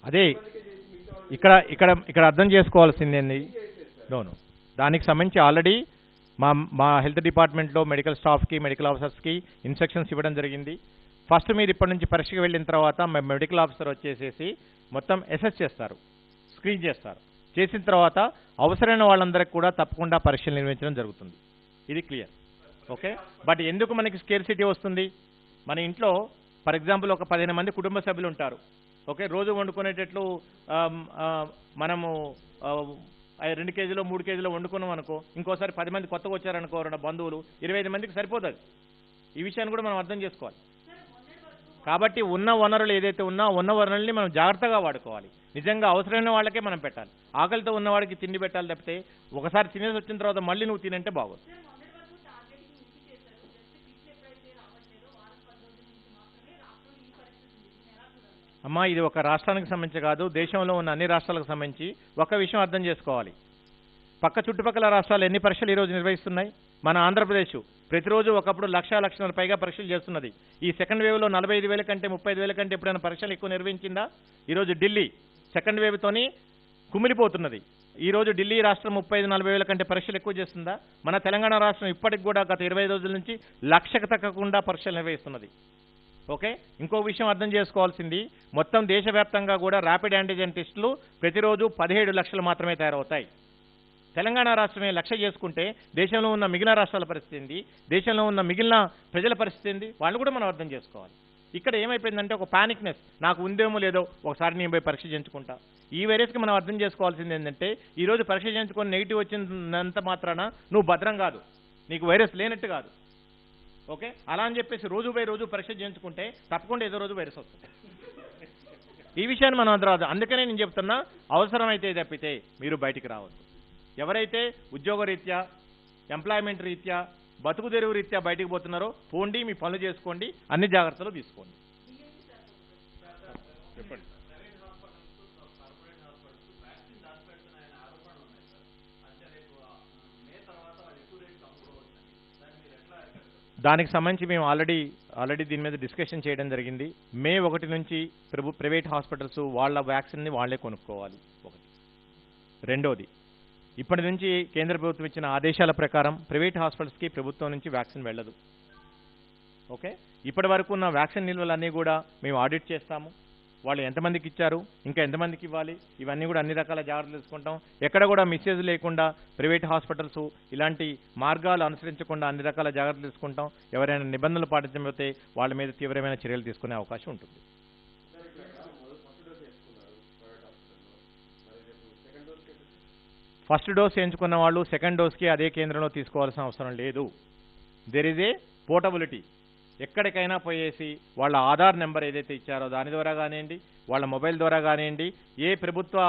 అదే ఇక్కడ అర్థం చేసుకోవాల్సింది దానికి సంబంధించి ఆల్రెడీ మా హెల్త్ డిపార్ట్మెంట్లో మెడికల్ స్టాఫ్కి, మెడికల్ ఆఫీసర్స్కి ఇన్స్ట్రక్షన్స్ ఇవ్వడం జరిగింది. ఫస్ట్ మీరు ఇప్పటి నుంచి పరీక్షకు వెళ్ళిన తర్వాత మెడికల్ ఆఫీసర్ వచ్చేసేసి మొత్తం అసెస్ చేస్తారు, స్క్రీన్ చేస్తారు. చేసిన తర్వాత అవసరమైన వాళ్ళందరికీ కూడా తప్పకుండా పరీక్షలు నిర్వహించడం జరుగుతుంది. ఇది క్లియర్, ఓకే. బట్ ఎందుకు మనకి స్కేర్సిటీ వస్తుంది? మన ఇంట్లో ఫర్ ఎగ్జాంపుల్ ఒక 15 మంది కుటుంబ సభ్యులు ఉంటారు, ఓకే. రోజు వండుకునేటట్లు మనము 2 కేజీలో 3 కేజీలో వండుకున్నాం అనుకో, ఇంకోసారి 10 మంది కొత్తగా వచ్చారనుకో, బంధువులు 25 మందికి సరిపోతుంది. ఈ విషయాన్ని కూడా మనం అర్థం చేసుకోవాలి. కాబట్టి ఉన్న వనరులు ఏదైతే ఉన్న వనరుల్ని మనం జాగ్రత్తగా వాడుకోవాలి. నిజంగా అవసరమైన వాళ్ళకే మనం పెట్టాలి. ఆకలితో ఉన్నవాడికి తిండి పెట్టాలి తప్పితే ఒకసారి తినేసి వచ్చిన తర్వాత మళ్ళీ నువ్వు తినంటే బాగోదు. అమ్మా, ఇది ఒక రాష్ట్రానికి సంబంధించి కాదు, దేశంలో ఉన్న అన్ని రాష్ట్రాలకు సంబంధించి. ఒక విషయం అర్థం చేసుకోవాలి. చుట్టుపక్కల రాష్ట్రాలు ఎన్ని పరీక్షలు ఈరోజు నిర్వహిస్తున్నాయి? మన ఆంధ్రప్రదేశ్ ప్రతిరోజు ఒకప్పుడు 1,00,000 పైగా పరీక్షలు చేస్తున్నది. ఈ సెకండ్ వేవ్లో 45,000 కంటే 30,000 కంటే ఎప్పుడైనా పరీక్షలు ఎక్కువ నిర్వహించిందా? ఈరోజు ఢిల్లీ సెకండ్ వేవ్తోని కుమిలిపోతున్నది. ఈరోజు ఢిల్లీ రాష్ట్రం 35-40 వేల కంటే పరీక్షలు ఎక్కువ చేస్తుందా? మన తెలంగాణ రాష్ట్రం ఇప్పటికి కూడా గత 20 రోజుల నుంచి 1,00,000కు తగ్గకుండా పరీక్షలు నిర్వహిస్తున్నది. ఓకే, ఇంకో విషయం అర్థం చేసుకోవాల్సింది, మొత్తం దేశవ్యాప్తంగా కూడా ర్యాపిడ్ యాంటిజెన్ టెస్టులు ప్రతిరోజు 17 లక్షలు మాత్రమే తయారవుతాయి. తెలంగాణ రాష్ట్రమే 1,00,000 చేసుకుంటే దేశంలో ఉన్న మిగిలిన రాష్ట్రాల పరిస్థితి ఏంది, దేశంలో ఉన్న మిగిలిన ప్రజల పరిస్థితి ఏంది, వాళ్ళు కూడా మనం అర్థం చేసుకోవాలి. ఇక్కడ ఏమైపోయిందంటే ఒక పానిక్నెస్, నాకు ఉందేమో లేదో ఒకసారి నేను పోయి పరీక్ష చేయించుకుంటా. ఈ వైరస్కి మనం అర్థం చేసుకోవాల్సింది ఏంటంటే, ఈరోజు పరీక్ష చేయించుకొని నెగిటివ్ వచ్చినంత మాత్రాన నువ్వు భద్రం కాదు, నీకు వైరస్ లేనట్టు కాదు. ఓకే, అలా అని చెప్పేసి రోజు బై రోజు పరీక్ష చేయించుకుంటే తప్పకుండా ఏదో రోజు వైరస్ వస్తుంది. ఈ విషయాన్ని మనం అందరూ, అందుకనే నేను చెప్తున్నా, అవసరమైతే తప్పితే మీరు బయటికి రావద్దు. ఎవరైతే ఉద్యోగ రీత్యా, ఎంప్లాయ్మెంట్ రీత్యా, బతుకు తెరువు రీత్యా బయటికి పోతున్నారో పోండి, మీ పనులు చేసుకోండి, అన్ని జాగ్రత్తలు తీసుకోండి. చెప్పండి. దానికి సంబంధించి మేము ఆల్రెడీ దీని మీద డిస్కషన్ చేయడం జరిగింది. మే 1 నుంచి ప్రైవేట్ హాస్పిటల్స్ వాళ్ళ వ్యాక్సిన్ని వాళ్ళే కొనుక్కోవాలి. ఒకటి. రెండోది, ఇప్పటి నుంచి కేంద్ర ప్రభుత్వం ఇచ్చిన ఆదేశాల ప్రకారం ప్రైవేట్ హాస్పిటల్స్కి ప్రభుత్వం నుంచి వ్యాక్సిన్ వెళ్ళదు. ఓకే, ఇప్పటి వరకు ఉన్న వ్యాక్సిన్ నిల్వలన్నీ కూడా మేము ఆడిట్ చేస్తాము. వాళ్ళు ఎంతమందికి ఇచ్చారు, ఇంకా ఎంతమందికి ఇవ్వాలి, ఇవన్నీ కూడా అన్ని రకాల జాగ్రత్తలు తీసుకుంటాం. ఎక్కడ కూడా మిస్యూజ్ లేకుండా ప్రైవేట్ హాస్పిటల్స్ ఇలాంటి మార్గాలు అనుసరించకుండా అన్ని రకాల జాగ్రత్తలు తీసుకుంటాం. ఎవరైనా నిబంధనలు పాటించకపోతే వాళ్ళ మీద తీవ్రమైన చర్యలు తీసుకునే అవకాశం ఉంటుంది. ఫస్ట్ డోస్ చేయించుకున్న వాళ్ళు సెకండ్ డోస్కి అదే కేంద్రంలో తీసుకోవాల్సిన అవసరం లేదు. There is a portability. ఎక్కడికైనా పోయేసి వాళ్ళ ఆధార్ నెంబర్ ఏదైతే ఇచ్చారో దాని ద్వారా కానివ్వండి, వాళ్ళ మొబైల్ ద్వారా కానివ్వండి, ఏ ప్రభుత్వ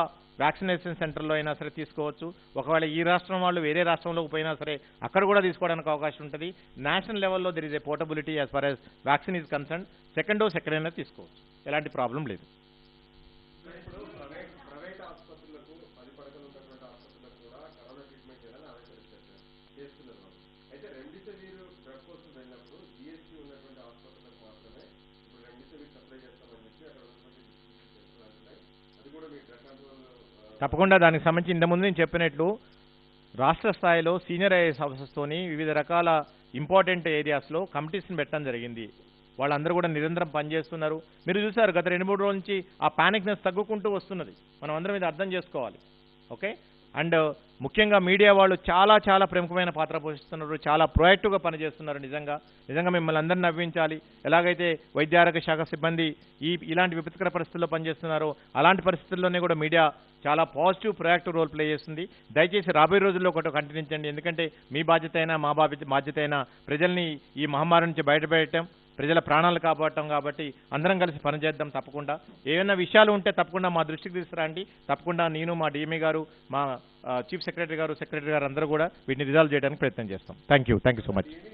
వ్యాక్సినేషన్ సెంటర్లో అయినా సరే తీసుకోవచ్చు. ఒకవేళ ఈ రాష్ట్రం వాళ్ళు వేరే రాష్ట్రంలోకి పోయినా సరే అక్కడ కూడా తీసుకోవడానికి అవకాశం ఉంటుంది. నేషనల్ లెవెల్లో there is a portability as far as vaccine is concern. Second dose ఎక్కడైనా తీసుకోవచ్చు, ఎలాంటి ప్రాబ్లం లేదు. తప్పకుండా దానికి సంబంధించి ఇంతకుముందు నేను చెప్పినట్లు రాష్ట్ర స్థాయిలో సీనియర్ ఐఏఎస్ ఆఫీసర్స్తోని వివిధ రకాల ఇంపార్టెంట్ ఏరియాస్లో కమిటీస్ని పెట్టడం జరిగింది. వాళ్ళందరూ కూడా నిరంతరం పనిచేస్తున్నారు. మీరు చూసారు గత 2-3 రోజుల నుంచి ఆ పానిక్నెస్ తగ్గుకుంటూ వస్తున్నది. మనం అందరం ఇది అర్థం చేసుకోవాలి. ఓకే, అండ్ ముఖ్యంగా మీడియా వాళ్ళు చాలా ప్రముఖమైన పాత్ర పోషిస్తున్నారు, చాలా ప్రొయాక్టివ్గా పనిచేస్తున్నారు. నిజంగా మిమ్మల్ని అందరినీ నవ్వించాలి. ఎలాగైతే వైద్య ఆరోగ్య శాఖ సిబ్బంది ఇలాంటి విపత్కర పరిస్థితుల్లో పనిచేస్తున్నారో అలాంటి పరిస్థితుల్లోనే కూడా మీడియా చాలా పాజిటివ్ ప్రొయాక్టివ్ రోల్ ప్లే చేస్తుంది. దయచేసి రాబోయే రోజుల్లో ఒకటి కంటిన్యూంచండి. ఎందుకంటే మీ బాధ్యత అయినా మా బాధ్యత అయినా ప్రజల్ని ఈ మహమ్మారి నుంచి బయటపెట్టడం, ప్రజల ప్రాణాలు కాపాడటం. కాబట్టి అందరం కలిసి పనిచేద్దాం. తప్పకుండా ఏమైనా విషయాలు ఉంటే తప్పకుండా మా దృష్టికి తీసుకురండి. తప్పకుండా నేను, మా డిఎంఈ గారు, మా చీఫ్ సెక్రటరీ గారు అందరూ కూడా వీటిని రిజాల్వ్ చేయడానికి ప్రయత్నం చేస్తాం. Thank you so much.